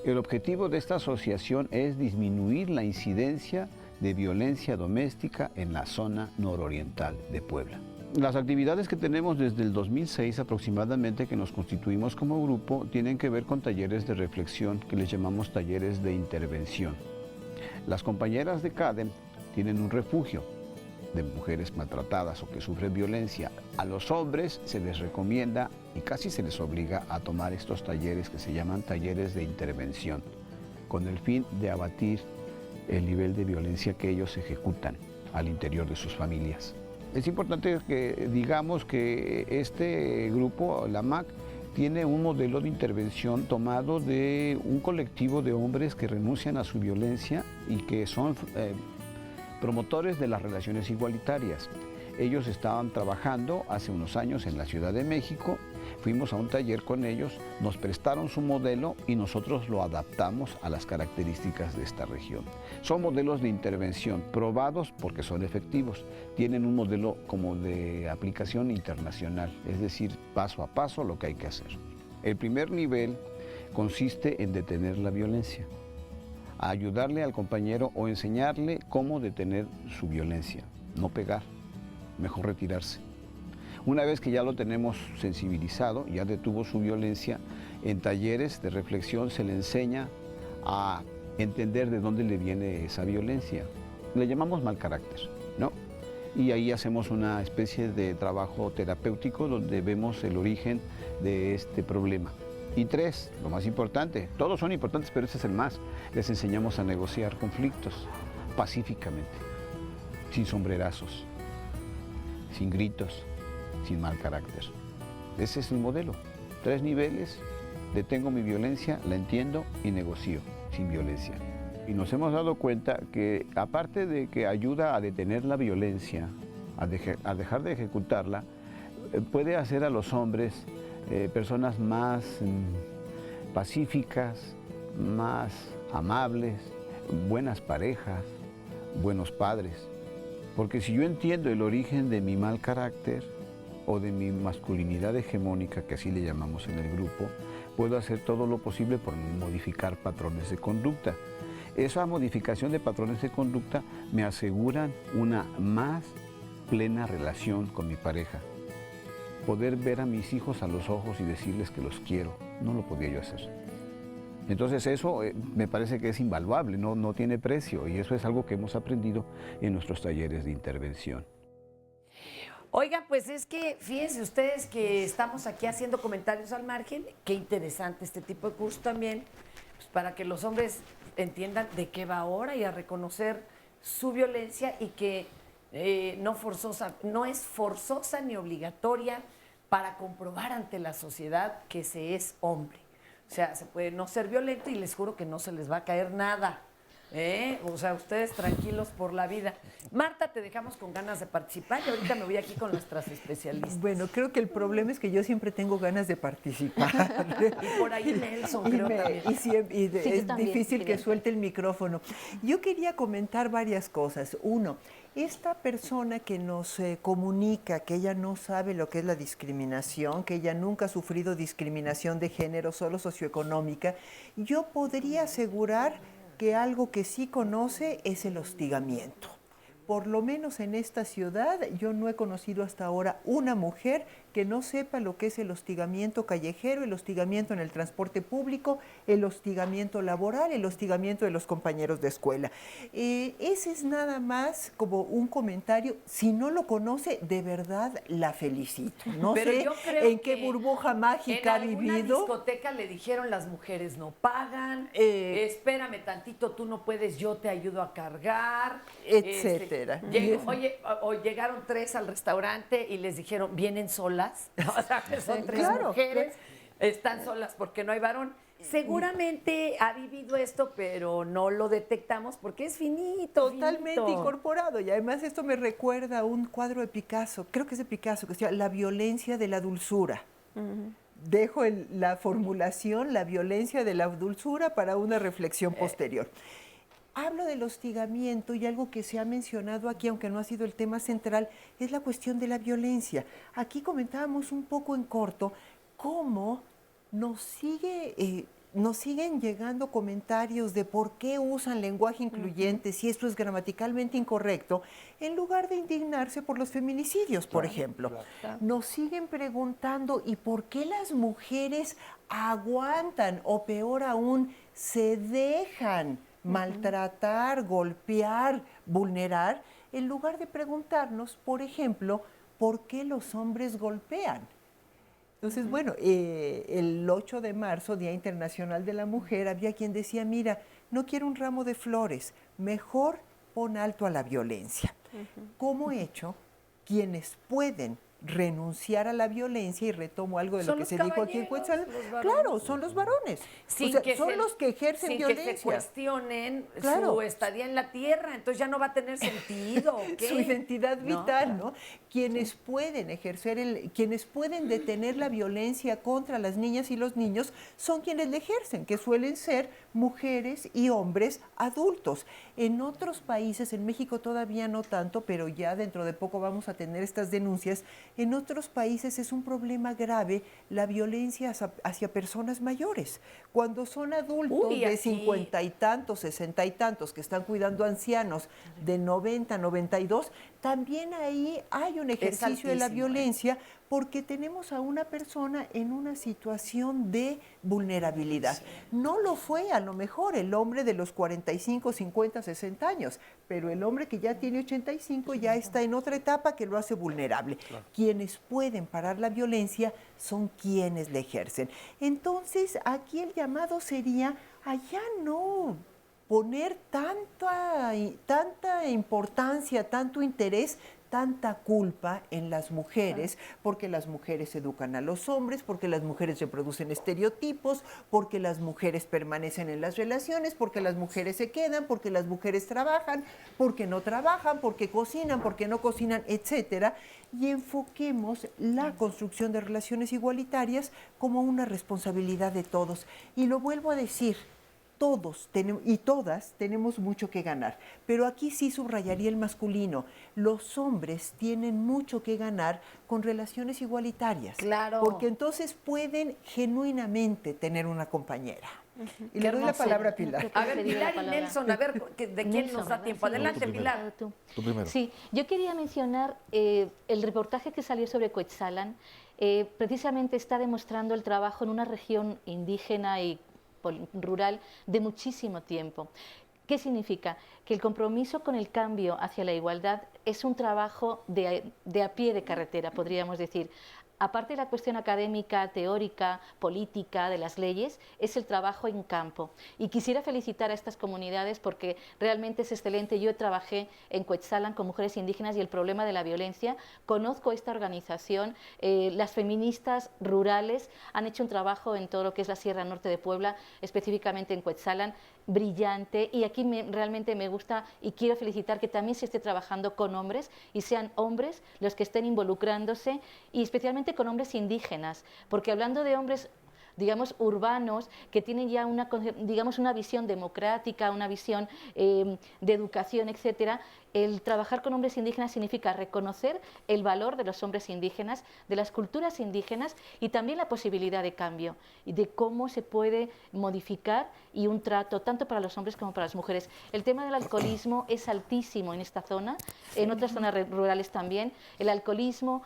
El objetivo de esta asociación es disminuir la incidencia de violencia doméstica en la zona nororiental de Puebla. Las actividades que tenemos desde el 2006 aproximadamente, que nos constituimos como grupo, tienen que ver con talleres de reflexión, que les llamamos talleres de intervención. Las compañeras de CADEM tienen un refugio de mujeres maltratadas o que sufren violencia. A los hombres se les recomienda y casi se les obliga a tomar estos talleres que se llaman talleres de intervención, con el fin de abatir el nivel de violencia que ellos ejecutan al interior de sus familias. Es importante que digamos que este grupo, la MAC, tiene un modelo de intervención tomado de un colectivo de hombres que renuncian a su violencia y que son promotores de las relaciones igualitarias. Ellos estaban trabajando hace unos años en la Ciudad de México, fuimos a un taller con ellos, nos prestaron su modelo y nosotros lo adaptamos a las características de esta región. Son modelos de intervención probados porque son efectivos, tienen un modelo como de aplicación internacional, es decir, paso a paso lo que hay que hacer. El primer nivel consiste en detener la violencia, a ayudarle al compañero o enseñarle cómo detener su violencia, no pegar, mejor retirarse. Una vez que ya lo tenemos sensibilizado, ya detuvo su violencia, en talleres de reflexión se le enseña a entender de dónde le viene esa violencia. Le llamamos mal carácter, ¿no? Y ahí hacemos una especie de trabajo terapéutico donde vemos el origen de este problema. Y 3, lo más importante, todos son importantes, pero ese es el más, les enseñamos a negociar conflictos pacíficamente, sin sombrerazos, sin gritos, sin mal carácter. Ese es el modelo. 3 niveles, detengo mi violencia, la entiendo y negocio sin violencia. Y nos hemos dado cuenta que aparte de que ayuda a detener la violencia, a dejar de ejecutarla, puede hacer a los hombres personas más pacíficas, más amables, buenas parejas, buenos padres. Porque si yo entiendo el origen de mi mal carácter o de mi masculinidad hegemónica, que así le llamamos en el grupo, puedo hacer todo lo posible por modificar patrones de conducta. Esa modificación de patrones de conducta me aseguran una más plena relación con mi pareja. Poder ver a mis hijos a los ojos y decirles que los quiero, no lo podía yo hacer. Entonces eso me parece que es invaluable, no tiene precio, y eso es algo que hemos aprendido en nuestros talleres de intervención. Oigan, pues es que fíjense ustedes que estamos aquí haciendo comentarios al margen, qué interesante este tipo de curso también, pues para que los hombres entiendan de qué va ahora y a reconocer su violencia y que no es forzosa ni obligatoria para comprobar ante la sociedad que se es hombre. O sea, se puede no ser violento y les juro que no se les va a caer nada. O sea, ustedes tranquilos por la vida. Marta, te dejamos con ganas de participar y ahorita me voy aquí con nuestras especialistas. Bueno, creo que el problema es que yo siempre tengo ganas de participar. Y por ahí Nelson, creo también. Es difícil que suelte el micrófono. Yo quería comentar varias cosas. Uno, esta persona que nos comunica que ella no sabe lo que es la discriminación, que ella nunca ha sufrido discriminación de género, solo socioeconómica, yo podría asegurar que algo que sí conoce es el hostigamiento. Por lo menos en esta ciudad yo no he conocido hasta ahora una mujer que no sepa lo que es el hostigamiento callejero, el hostigamiento en el transporte público, el hostigamiento laboral, el hostigamiento de los compañeros de escuela. Ese es nada más como un comentario. Si no lo conoce, de verdad la felicito. No Pero sé yo creo en qué burbuja mágica ha vivido. En alguna discoteca le dijeron las mujeres no pagan, espérame tantito, tú no puedes, yo te ayudo a cargar, etcétera. O llegaron 3 al restaurante y les dijeron, ¿vienen solas? O sea, que son 3 mujeres, están solas porque no hay varón. Seguramente ha vivido esto, pero no lo detectamos porque es finito. Totalmente incorporado. Y además esto me recuerda a un cuadro de Picasso, creo que es de Picasso, que se llama La violencia de la dulzura. Dejo la formulación, la violencia de la dulzura, para una reflexión posterior. hablo del hostigamiento y algo que se ha mencionado aquí, aunque no ha sido el tema central, es la cuestión de la violencia. Aquí comentábamos un poco en corto cómo nos siguen llegando comentarios de por qué usan lenguaje incluyente, si esto es gramaticalmente incorrecto, en lugar de indignarse por los feminicidios, por ejemplo. Nos siguen preguntando, ¿y por qué las mujeres aguantan o peor aún, se dejan maltratar, golpear, vulnerar, en lugar de preguntarnos, por ejemplo, ¿por qué los hombres golpean? Entonces, bueno, el 8 de marzo, Día Internacional de la Mujer, había quien decía, mira, no quiero un ramo de flores, mejor pon alto a la violencia. Como hecho, quienes pueden renunciar a la violencia, y retomo algo de lo que se dijo aquí en Cuetzalan, claro, son los varones. Sin o sea, que son los que ejercen violencia. Que se cuestionen su estadía en la tierra, entonces ya no va a tener sentido. ¿Qué? Su identidad vital, ¿no? Quienes pueden quienes pueden detener la violencia contra las niñas y los niños son quienes la ejercen, que suelen ser mujeres y hombres adultos. En otros países, en México todavía no tanto, pero ya dentro de poco vamos a tener estas denuncias. En otros países es un problema grave la violencia hacia personas mayores. Cuando son adultos de 50 y tantos, 60 y tantos, que están cuidando ancianos de 90, 92, también ahí hay un ejercicio de la violencia porque tenemos a una persona en una situación de vulnerabilidad. Sí. No lo fue a lo mejor el hombre de los 45, 50, 60 años, pero el hombre que ya tiene 85 ya está en otra etapa que lo hace vulnerable. Claro. Quienes pueden parar la violencia son quienes la ejercen. Entonces, aquí el llamado sería a ya no poner tanta importancia, tanto interés, tanta culpa en las mujeres, porque las mujeres educan a los hombres, porque las mujeres reproducen estereotipos, porque las mujeres permanecen en las relaciones, porque las mujeres se quedan, porque las mujeres trabajan, porque no trabajan, porque cocinan, porque no cocinan, etcétera, y enfoquemos la construcción de relaciones igualitarias como una responsabilidad de todos. Y lo vuelvo a decir, todos tenemos, y todas tenemos mucho que ganar, pero aquí sí subrayaría el masculino. Los hombres tienen mucho que ganar con relaciones igualitarias, claro, porque entonces pueden genuinamente tener una compañera. Y le doy la palabra a Pilar. A ver, Pilar y Nelson, a ver de quién nos da tiempo. Adelante, Pilar. Tú primero. Sí, yo quería mencionar el reportaje que salió sobre Cuetzalan. Precisamente está demostrando el trabajo en una región indígena y rural de muchísimo tiempo. ¿Qué significa? Que el compromiso con el cambio hacia la igualdad es un trabajo de a pie de carretera, podríamos decir. Aparte de la cuestión académica, teórica, política, de las leyes, es el trabajo en campo. Y quisiera felicitar a estas comunidades porque realmente es excelente. Yo trabajé en Cuetzalan con mujeres indígenas y el problema de la violencia. Conozco esta organización. Las feministas rurales han hecho un trabajo en todo lo que es la Sierra Norte de Puebla, específicamente en Cuetzalan, brillante. Y aquí realmente me gusta y quiero felicitar que también se esté trabajando con hombres y sean hombres los que estén involucrándose y especialmente con hombres indígenas, porque hablando de hombres, digamos, urbanos, que tienen ya una visión democrática, una visión de educación, etcétera, el trabajar con hombres indígenas significa reconocer el valor de los hombres indígenas, de las culturas indígenas y también la posibilidad de cambio y de cómo se puede modificar y un trato tanto para los hombres como para las mujeres. El tema del alcoholismo es altísimo en esta zona, en otras zonas rurales también. El alcoholismo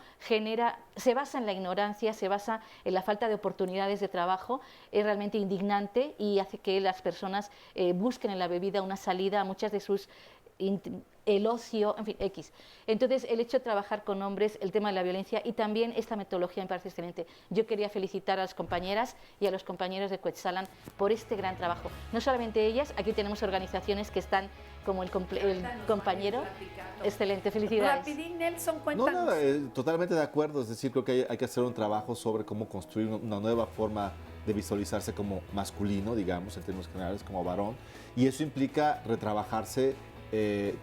se basa en la ignorancia, se basa en la falta de oportunidades de trabajo, es realmente indignante y hace que las personas busquen en la bebida una salida a muchas de sus el ocio, en fin, X. Entonces, el hecho de trabajar con hombres, el tema de la violencia y también esta metodología me parece excelente. Yo quería felicitar a las compañeras y a los compañeros de Cuetzalan por este gran trabajo. No solamente ellas, aquí tenemos organizaciones que están como el compañero. Excelente, felicidades. Rapidín, Nelson, cuéntanos. No, nada, totalmente de acuerdo. Es decir, creo que hay que hacer un trabajo sobre cómo construir una nueva forma de visualizarse como masculino, digamos, en términos generales, como varón. Y eso implica retrabajarse,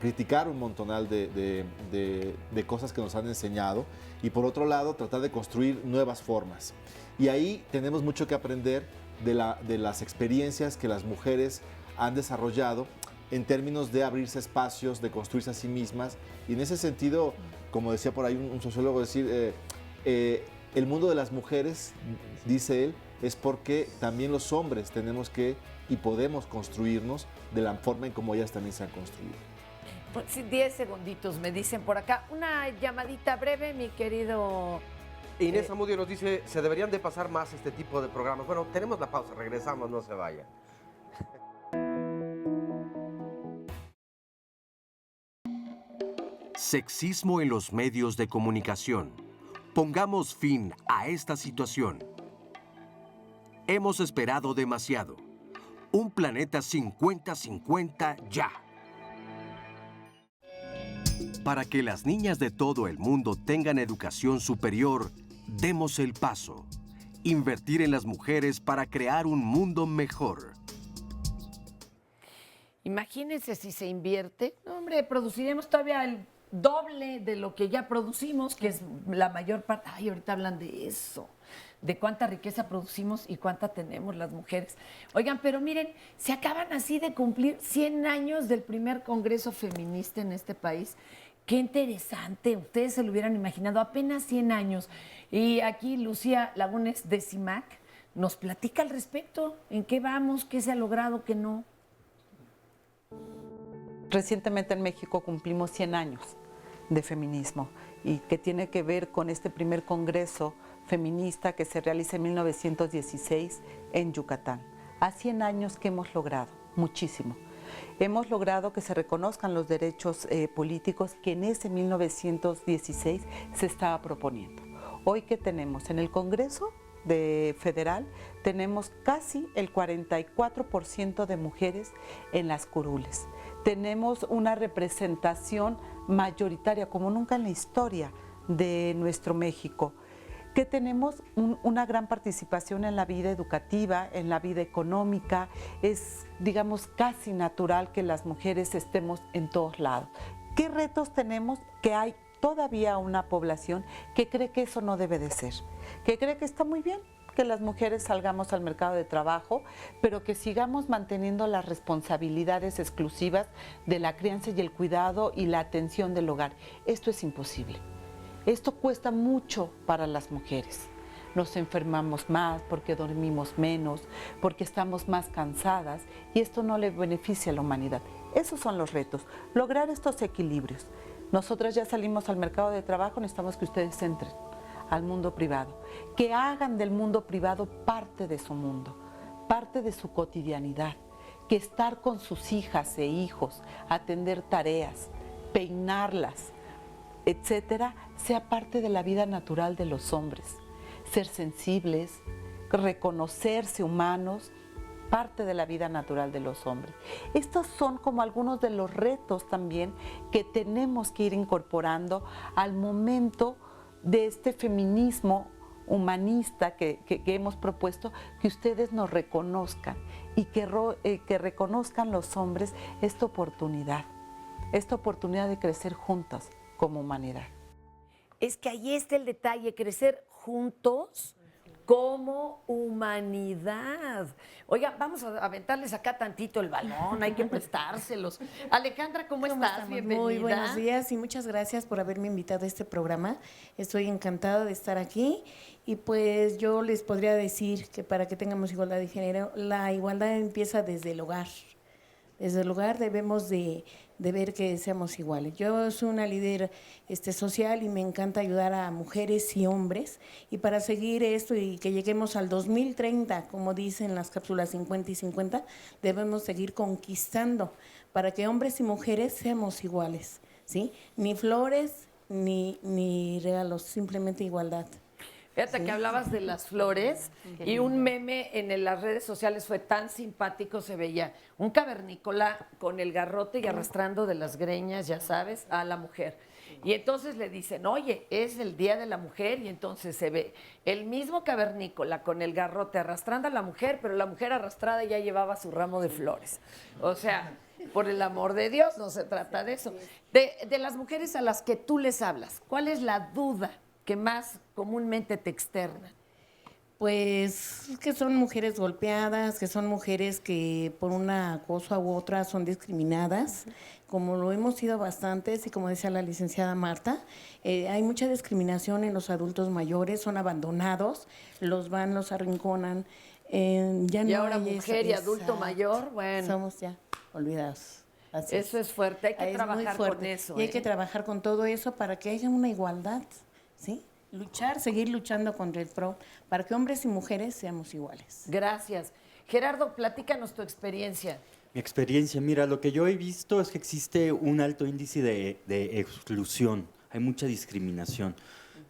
criticar un montonal de cosas que nos han enseñado y por otro lado tratar de construir nuevas formas. Y ahí tenemos mucho que aprender de las experiencias que las mujeres han desarrollado en términos de abrirse espacios, de construirse a sí mismas. Y en ese sentido, como decía por ahí un sociólogo, decir, el mundo de las mujeres, dice él, es porque también los hombres tenemos que y podemos construirnos de la forma en como ellas también se han construido. Pues, 10 segunditos me dicen por acá. Una llamadita breve, mi querido... Inés Amudio nos dice, se deberían de pasar más este tipo de programas. Bueno, tenemos la pausa, regresamos, no se vayan. Sexismo en los medios de comunicación. Pongamos fin a esta situación. Hemos esperado demasiado. Un planeta 50-50 ya. Para que las niñas de todo el mundo tengan educación superior, demos el paso. Invertir en las mujeres para crear un mundo mejor. Imagínense si se invierte. No, hombre, produciremos todavía el doble de lo que ya producimos, que es la mayor parte. Ay, ahorita hablan de eso, de cuánta riqueza producimos y cuánta tenemos las mujeres. Oigan, pero miren, se acaban así de cumplir 100 años del primer Congreso Feminista en este país. Qué interesante, ustedes se lo hubieran imaginado, apenas 100 años. Y aquí Lucía Lagunes de CIMAC nos platica al respecto, en qué vamos, qué se ha logrado, qué no. Recientemente en México cumplimos 100 años de feminismo y que tiene que ver con este primer congreso feminista que se realiza en 1916 en Yucatán. A 100 años que hemos logrado, muchísimo. Hemos logrado que se reconozcan los derechos políticos que en ese 1916 se estaba proponiendo. Hoy, ¿qué tenemos? En el Congreso Federal tenemos casi el 44% de mujeres en las curules. Tenemos una representación mayoritaria como nunca en la historia de nuestro México, que tenemos una gran participación en la vida educativa, en la vida económica. Es, digamos, casi natural que las mujeres estemos en todos lados. ¿Qué retos tenemos? Que hay todavía una población que cree que eso no debe de ser, que cree que está muy bien que las mujeres salgamos al mercado de trabajo, pero que sigamos manteniendo las responsabilidades exclusivas de la crianza y el cuidado y la atención del hogar. Esto es imposible. Esto cuesta mucho para las mujeres. Nos enfermamos más porque dormimos menos, porque estamos más cansadas y esto no le beneficia a la humanidad. Esos son los retos, lograr estos equilibrios. Nosotras ya salimos al mercado de trabajo, necesitamos que ustedes entren al mundo privado, que hagan del mundo privado parte de su mundo, parte de su cotidianidad, que estar con sus hijas e hijos, atender tareas, peinarlas, etcétera, sea parte de la vida natural de los hombres. Ser sensibles, reconocerse humanos, parte de la vida natural de los hombres. Estos son como algunos de los retos también que tenemos que ir incorporando al momento de este feminismo humanista que hemos propuesto, que ustedes nos reconozcan y que reconozcan los hombres esta oportunidad de crecer juntas como humanidad. Es que ahí está el detalle, crecer juntos como humanidad. Oiga, vamos a aventarles acá tantito el balón, hay que prestárselos. Alejandra, ¿cómo estás? Bienvenida. Muy buenos días y muchas gracias por haberme invitado a este programa. Estoy encantada de estar aquí y pues yo les podría decir que para que tengamos igualdad de género, la igualdad empieza desde el hogar. Desde el hogar debemos de ver que seamos iguales. Yo soy una líder social y me encanta ayudar a mujeres y hombres. Y para seguir esto y que lleguemos al 2030, como dicen las cápsulas 50 y 50, debemos seguir conquistando para que hombres y mujeres seamos iguales, ¿sí? Ni flores ni regalos, simplemente igualdad. Fíjate que hablabas de las flores y un meme en las redes sociales fue tan simpático, se veía un cavernícola con el garrote y arrastrando de las greñas, ya sabes, a la mujer. Y entonces le dicen, oye, es el Día de la Mujer, y entonces se ve el mismo cavernícola con el garrote arrastrando a la mujer, pero la mujer arrastrada ya llevaba su ramo de flores. O sea, por el amor de Dios, no se trata de eso. De las mujeres a las que tú les hablas, ¿cuál es la duda que más comúnmente te externan? Pues que son mujeres golpeadas, que son mujeres que por una cosa u otra son discriminadas, como lo hemos sido bastantes y como decía la licenciada Marta, hay mucha discriminación en los adultos mayores, son abandonados, los arrinconan. Ya y no ahora hay mujer y adulto exacto. mayor, bueno. Somos ya olvidados. Así Eso es fuerte, hay que muy trabajar con fuerte. eso. Y hay que trabajar con todo eso para que haya una igualdad, ¿sí? Seguir luchando contra el PRO, para que hombres y mujeres seamos iguales. Gracias. Gerardo, platícanos tu experiencia. Mi experiencia, mira, lo que yo he visto es que existe un alto índice de exclusión, hay mucha discriminación,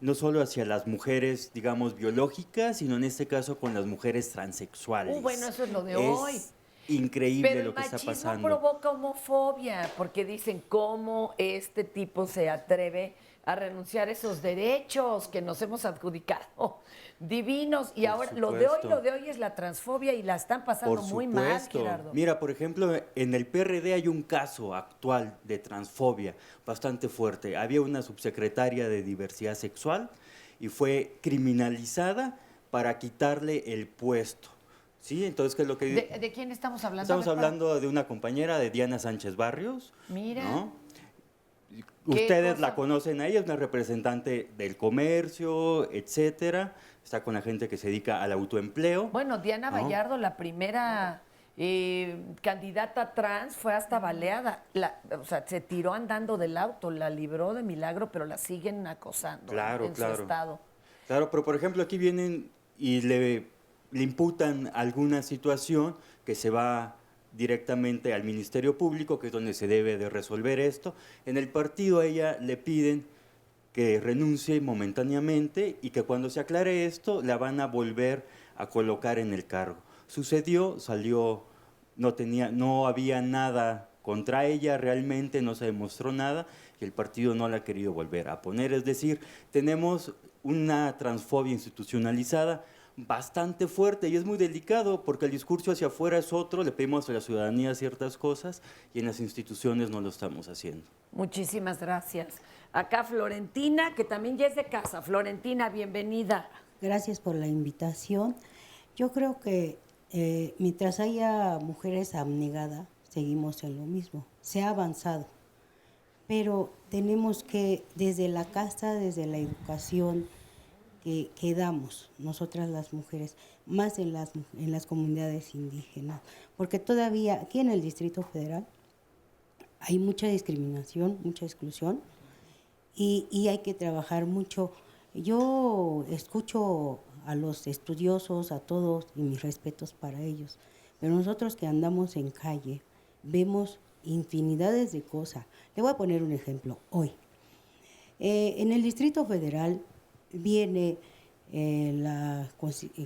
no solo hacia las mujeres, digamos, biológicas, sino en este caso con las mujeres transexuales. Bueno, eso es lo de hoy. Increíble Pero lo que está el machismo pasando. provoca homofobia, porque dicen cómo este tipo se atreve a renunciar a esos derechos que nos hemos adjudicado divinos. Y Por ahora supuesto. lo de hoy es la transfobia y la están pasando Por muy mal, supuesto. Gerardo. Mira, por ejemplo, en el PRD hay un caso actual de transfobia bastante fuerte. Había una subsecretaria de diversidad sexual y fue criminalizada para quitarle el puesto. ¿Sí? Entonces, ¿qué es lo que ¿De quién estamos hablando? Estamos A ver, hablando de una compañera de Diana Sánchez Barrios. Mira. ¿No? ¿Qué Ustedes cosa? la conocen a ella, es una representante del comercio, etcétera. Está con la gente que se dedica al autoempleo. Bueno, Diana ¿no? Vallardo, la primera candidata trans, fue hasta baleada. O sea, se tiró andando del auto, la libró de milagro, pero la siguen acosando Claro, en claro. su estado. Claro, pero por ejemplo aquí vienen y le imputan alguna situación que se va directamente al Ministerio Público, que es donde se debe de resolver esto. En el partido a ella le piden que renuncie momentáneamente y que cuando se aclare esto la van a volver a colocar en el cargo. Sucedió, salió, no había nada contra ella realmente, no se demostró nada y el partido no la ha querido volver a poner. Es decir, tenemos una transfobia institucionalizada bastante fuerte y es muy delicado porque el discurso hacia afuera es otro, le pedimos a la ciudadanía ciertas cosas y en las instituciones no lo estamos haciendo. Muchísimas gracias. Acá Florentina, que también ya es de casa. Florentina, bienvenida. Gracias por la invitación. Yo creo que mientras haya mujeres abnegadas, seguimos en lo mismo. Se ha avanzado, pero tenemos que, desde la casa, desde la educación que damos nosotras las mujeres, más en las comunidades indígenas, porque todavía aquí en el Distrito Federal hay mucha discriminación, mucha exclusión, y hay que trabajar mucho. Yo escucho a los estudiosos, a todos, y mis respetos para ellos, pero nosotros que andamos en calle vemos infinidades de cosas. Le voy a poner un ejemplo. Hoy, en el Distrito Federal viene la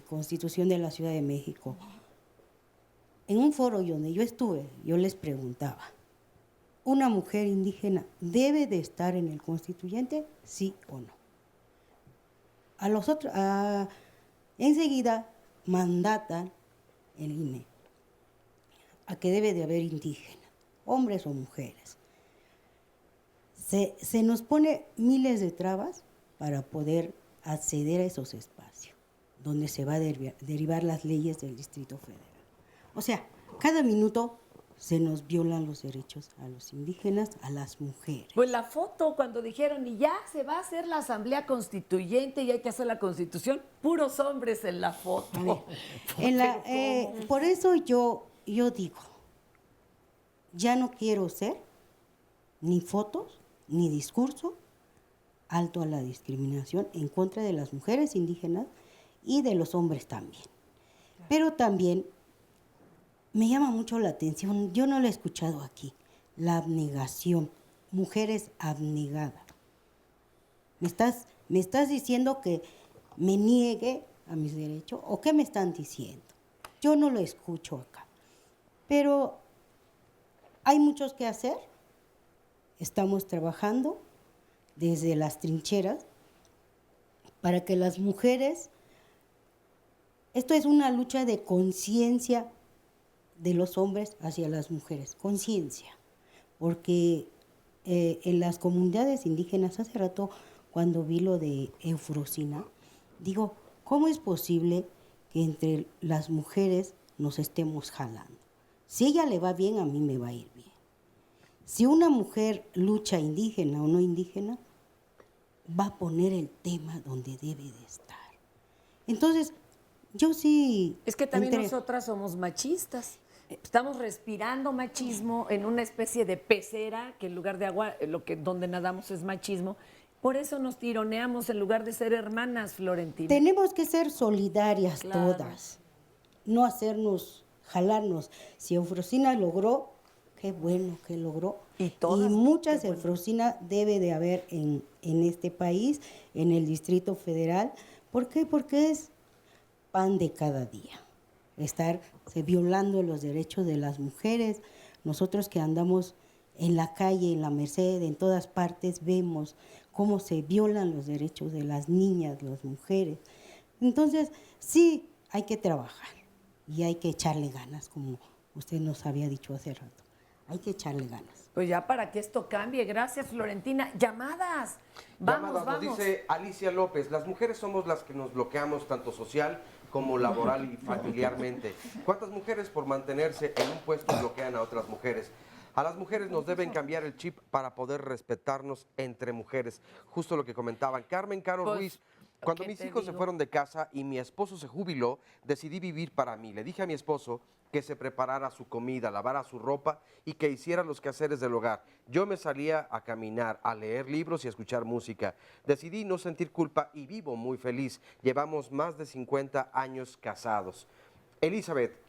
Constitución de la Ciudad de México. En un foro donde yo estuve, yo les preguntaba, ¿una mujer indígena debe de estar en el constituyente, sí o no? A los otros, enseguida mandatan el INE a que debe de haber indígenas, hombres o mujeres. Se nos pone miles de trabas para poder acceder a esos espacios, donde se va a derivar las leyes del Distrito Federal. O sea, cada minuto se nos violan los derechos a los indígenas, a las mujeres. Pues la foto, cuando dijeron, y ya se va a hacer la Asamblea Constituyente y hay que hacer la Constitución, puros hombres en la foto. Por eso yo digo, ya no quiero ser ni fotos, ni discurso, alto a la discriminación en contra de las mujeres indígenas y de los hombres también. Pero también me llama mucho la atención, yo no lo he escuchado aquí, la abnegación, mujeres abnegadas. ¿Me estás diciendo que me niegue a mis derechos? ¿O qué me están diciendo? Yo no lo escucho acá. Pero hay muchos que hacer. Estamos trabajando desde las trincheras para que las mujeres, esto es una lucha de conciencia de los hombres hacia las mujeres, conciencia, porque en las comunidades indígenas, hace rato cuando vi lo de Eufrosina, digo, ¿cómo es posible que entre las mujeres nos estemos jalando. Si a ella le va bien, a mí me va a ir bien. Si una mujer lucha indígena o no indígena, va a poner el tema donde debe de estar. Entonces, yo sí... Es que también nosotras somos machistas. Estamos respirando machismo en una especie de pecera, que en lugar de agua, donde nadamos es machismo. Por eso nos tironeamos en lugar de ser hermanas, Florentina. Tenemos que ser solidarias, claro, todas, no hacernos, jalarnos. Si Eufrosina logró, qué bueno que logró. Y muchas Eufrosina debe de haber en este país, en el Distrito Federal. ¿Por qué? Porque es pan de cada día. Estarse violando los derechos de las mujeres. Nosotros que andamos en la calle, en la Merced, en todas partes, vemos cómo se violan los derechos de las niñas, las mujeres. Entonces, sí, hay que trabajar y hay que echarle ganas, como usted nos había dicho hace rato. Hay que echarle ganas. Pues ya para que esto cambie. Gracias, Florentina. ¡Llamadas! Vamos. Nos dice Alicia López, las mujeres somos las que nos bloqueamos tanto social como laboral y familiarmente. ¿Cuántas mujeres por mantenerse en un puesto bloquean a otras mujeres? A las mujeres nos deben cambiar el chip para poder respetarnos entre mujeres. Justo lo que comentaban. Carmen Caro Ruiz, cuando mis hijos se fueron de casa y mi esposo se jubiló, decidí vivir para mí. Le dije a mi esposo que se preparara su comida, lavara su ropa y que hiciera los quehaceres del hogar. Yo me salía a caminar, a leer libros y a escuchar música. Decidí no sentir culpa y vivo muy feliz. Llevamos más de 50 años casados. Elizabeth,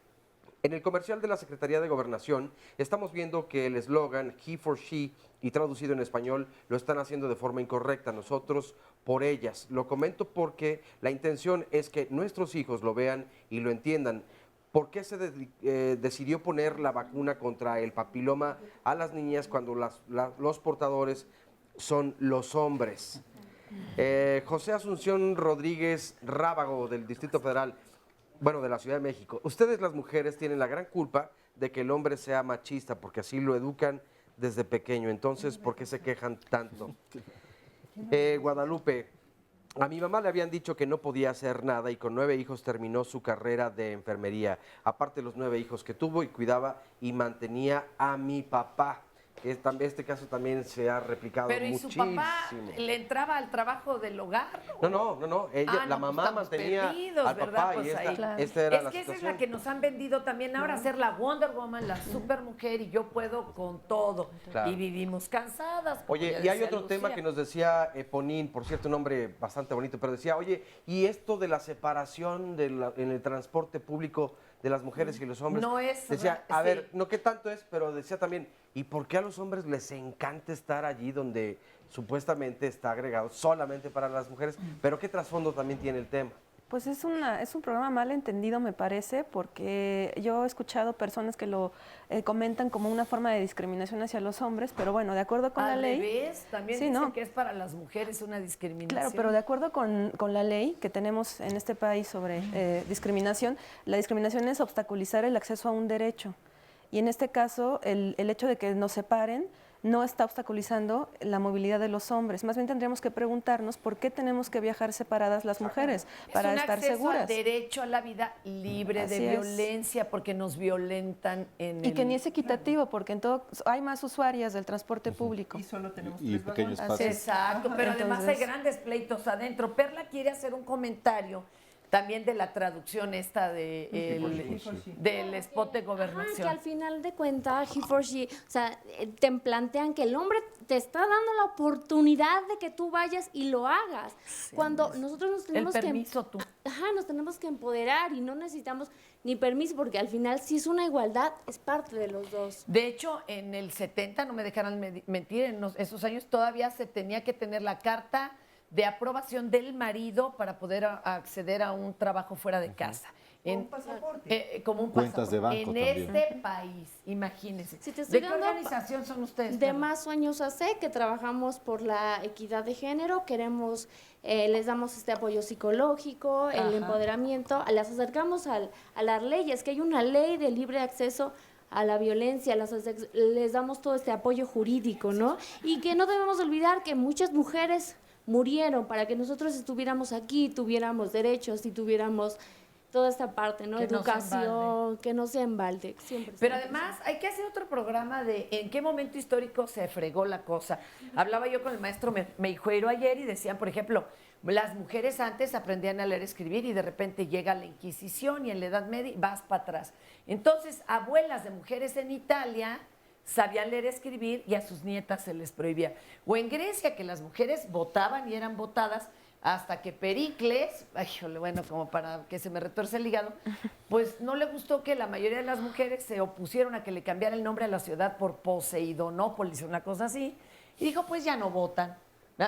en el comercial de la Secretaría de Gobernación estamos viendo que el eslogan He for She y traducido en español lo están haciendo de forma incorrecta. Nosotros por ellas. Lo comento porque la intención es que nuestros hijos lo vean y lo entiendan. ¿Por qué se decidió poner la vacuna contra el papiloma a las niñas cuando los portadores son los hombres? José Asunción Rodríguez Rábago, del Distrito Federal, bueno, de la Ciudad de México. Ustedes, las mujeres, tienen la gran culpa de que el hombre sea machista, porque así lo educan desde pequeño. Entonces, ¿por qué se quejan tanto? Guadalupe, a mi mamá le habían dicho que no podía hacer nada y con 9 hijos terminó su carrera de enfermería. Aparte los 9 hijos que tuvo y cuidaba y mantenía a mi papá. Este caso también se ha replicado muchísimo. Pero ¿y su papá le entraba al trabajo del hogar? No. Ella, la mamá mantenía al papá pues y esta era la situación. Esa es la que nos han vendido también ahora, ser la Wonder Woman, la supermujer y yo puedo con todo. Claro. Y vivimos cansadas. Oye, y hay otro tema que nos decía Ponín, por cierto, un nombre bastante bonito, pero decía, oye, y esto de la separación en el transporte público de las mujeres y los hombres. No es. Decía, a ver, no qué tanto es, pero decía también, ¿y por qué a los hombres les encanta estar allí donde supuestamente está agregado solamente para las mujeres? Pero ¿qué trasfondo también tiene el tema? Pues es un programa mal entendido, me parece, porque yo he escuchado personas que lo comentan como una forma de discriminación hacia los hombres, pero bueno, de acuerdo con la ley... Al revés, también dicen que es para las mujeres una discriminación. Claro, pero de acuerdo con la ley que tenemos en este país sobre discriminación, la discriminación es obstaculizar el acceso a un derecho. Y en este caso, el hecho de que nos separen no está obstaculizando la movilidad de los hombres. Más bien tendríamos que preguntarnos por qué tenemos que viajar separadas las mujeres para estar seguras. Es un derecho a la vida libre de violencia, porque nos violentan y que ni es equitativo, porque en todo hay más usuarias del transporte público. Y solo tenemos pequeños espacios. Exacto, pero además hay grandes pleitos adentro. Perla quiere hacer un comentario también de la traducción esta del spot de Gobernación. Que al final de cuentas, He for She, o sea, te plantean que el hombre te está dando la oportunidad de que tú vayas y lo hagas. Sí, cuando nosotros nos tenemos nos tenemos que empoderar y no necesitamos ni permiso, porque al final si es una igualdad, es parte de los dos. De hecho, en el 70, no me dejarán mentir, en esos años todavía se tenía que tener la carta de aprobación del marido para poder acceder a un trabajo fuera de casa. Como un pasaporte. Como un cuentas de banco en también. Este país, imagínense. Si te estoy ¿De qué organización son ustedes? De Más Sueños AC, que trabajamos por la equidad de género, queremos, les damos este apoyo psicológico, el empoderamiento, les acercamos a las leyes, que hay una ley de libre acceso a la violencia, les damos todo este apoyo jurídico, ¿no? Y que no debemos olvidar que muchas mujeres murieron para que nosotros estuviéramos aquí, tuviéramos derechos y tuviéramos toda esta parte, ¿no? Que no sea en Educación, que no sea en balde. Siempre Pero siempre. además hay que hacer otro programa de en qué momento histórico se fregó la cosa. Hablaba yo con el maestro Meijueiro ayer y decían, por ejemplo, las mujeres antes aprendían a leer y escribir y de repente llega la Inquisición y en la Edad Media vas para atrás. Entonces, abuelas de mujeres en Italia sabían leer y escribir y a sus nietas se les prohibía. O en Grecia, que las mujeres votaban y eran votadas hasta que Pericles, ay, bueno, como para que se me retuerce el hígado, pues no le gustó que la mayoría de las mujeres se opusieron a que le cambiara el nombre a la ciudad por Poseidonópolis, una cosa así, y dijo, pues ya no votan.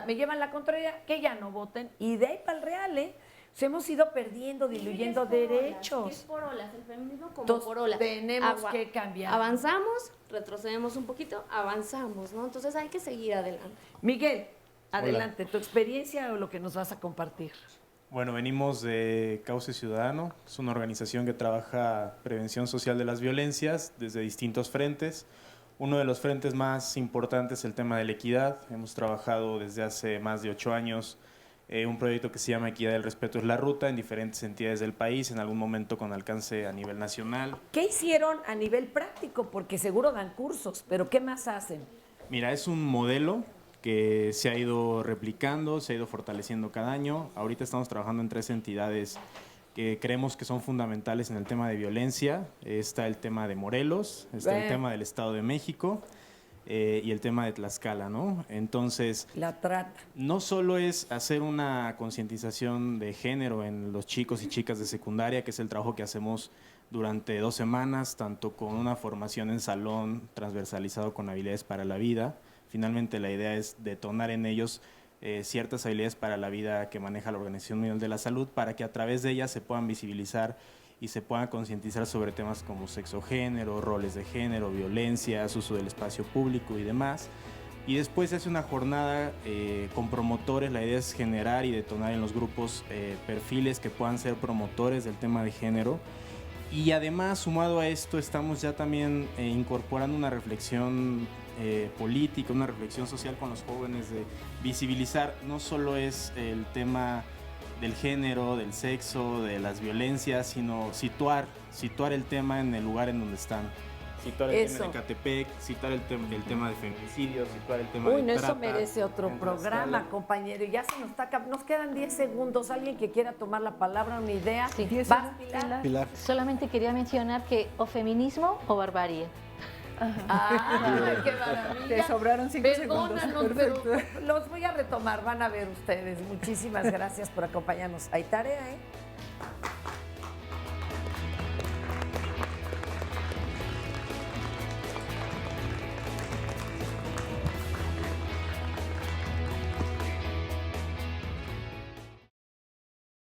Me llevan la contraria, que ya no voten, y de ahí para el real, ¿eh? O sea, hemos ido perdiendo, diluyendo derechos. Es por olas, el feminismo como Entonces, por olas. tenemos que cambiar. Avanzamos, retrocedemos un poquito, avanzamos, ¿no? Entonces hay que seguir adelante. Miguel, adelante, tu experiencia o lo que nos vas a compartir. Bueno, venimos de Cauce Ciudadano, es una organización que trabaja prevención social de las violencias desde distintos frentes. Uno de los frentes más importantes es el tema de la equidad. Hemos trabajado desde hace más de 8 años un proyecto que se llama Equidad del Respeto es la Ruta en diferentes entidades del país, en algún momento con alcance a nivel nacional. ¿Qué hicieron a nivel práctico? Porque seguro dan cursos, pero ¿qué más hacen? Mira, es un modelo que se ha ido replicando, se ha ido fortaleciendo cada año. Ahorita estamos trabajando en 3 entidades que creemos que son fundamentales en el tema de violencia. Está el tema de Morelos, está el tema del Estado de México y el tema de Tlaxcala, ¿no? Entonces, la trata. No solo es hacer una concientización de género en los chicos y chicas de secundaria, que es el trabajo que hacemos durante 2 semanas, tanto con una formación en salón transversalizado con habilidades para la vida. Finalmente, la idea es detonar en ellos ciertas habilidades para la vida que maneja la Organización Mundial de la Salud, para que a través de ellas se puedan visibilizar y se puedan concientizar sobre temas como sexo-género, roles de género, violencias, uso del espacio público y demás. Y después es una jornada con promotores. La idea es generar y detonar en los grupos perfiles que puedan ser promotores del tema de género. Y además, sumado a esto, estamos ya también incorporando una reflexión política, una reflexión social con los jóvenes, de visibilizar no solo es el tema del género, del sexo, de las violencias, sino situar el tema en el lugar en donde están. Situar el tema de Ecatepec, situar el tema de feminicidios, situar el tema de trata. Eso merece otro programa, compañero. Ya se nos quedan 10 segundos. ¿Alguien que quiera tomar la palabra, una idea? Sí. ¿Vas, Pilar? Pilar. Solamente quería mencionar que o feminismo o barbarie. ¡Qué maravilla! Te sobraron 5 segundos. Perdónanos, pero los voy a retomar. Van a ver ustedes. Muchísimas gracias por acompañarnos. Hay tarea, ¿eh?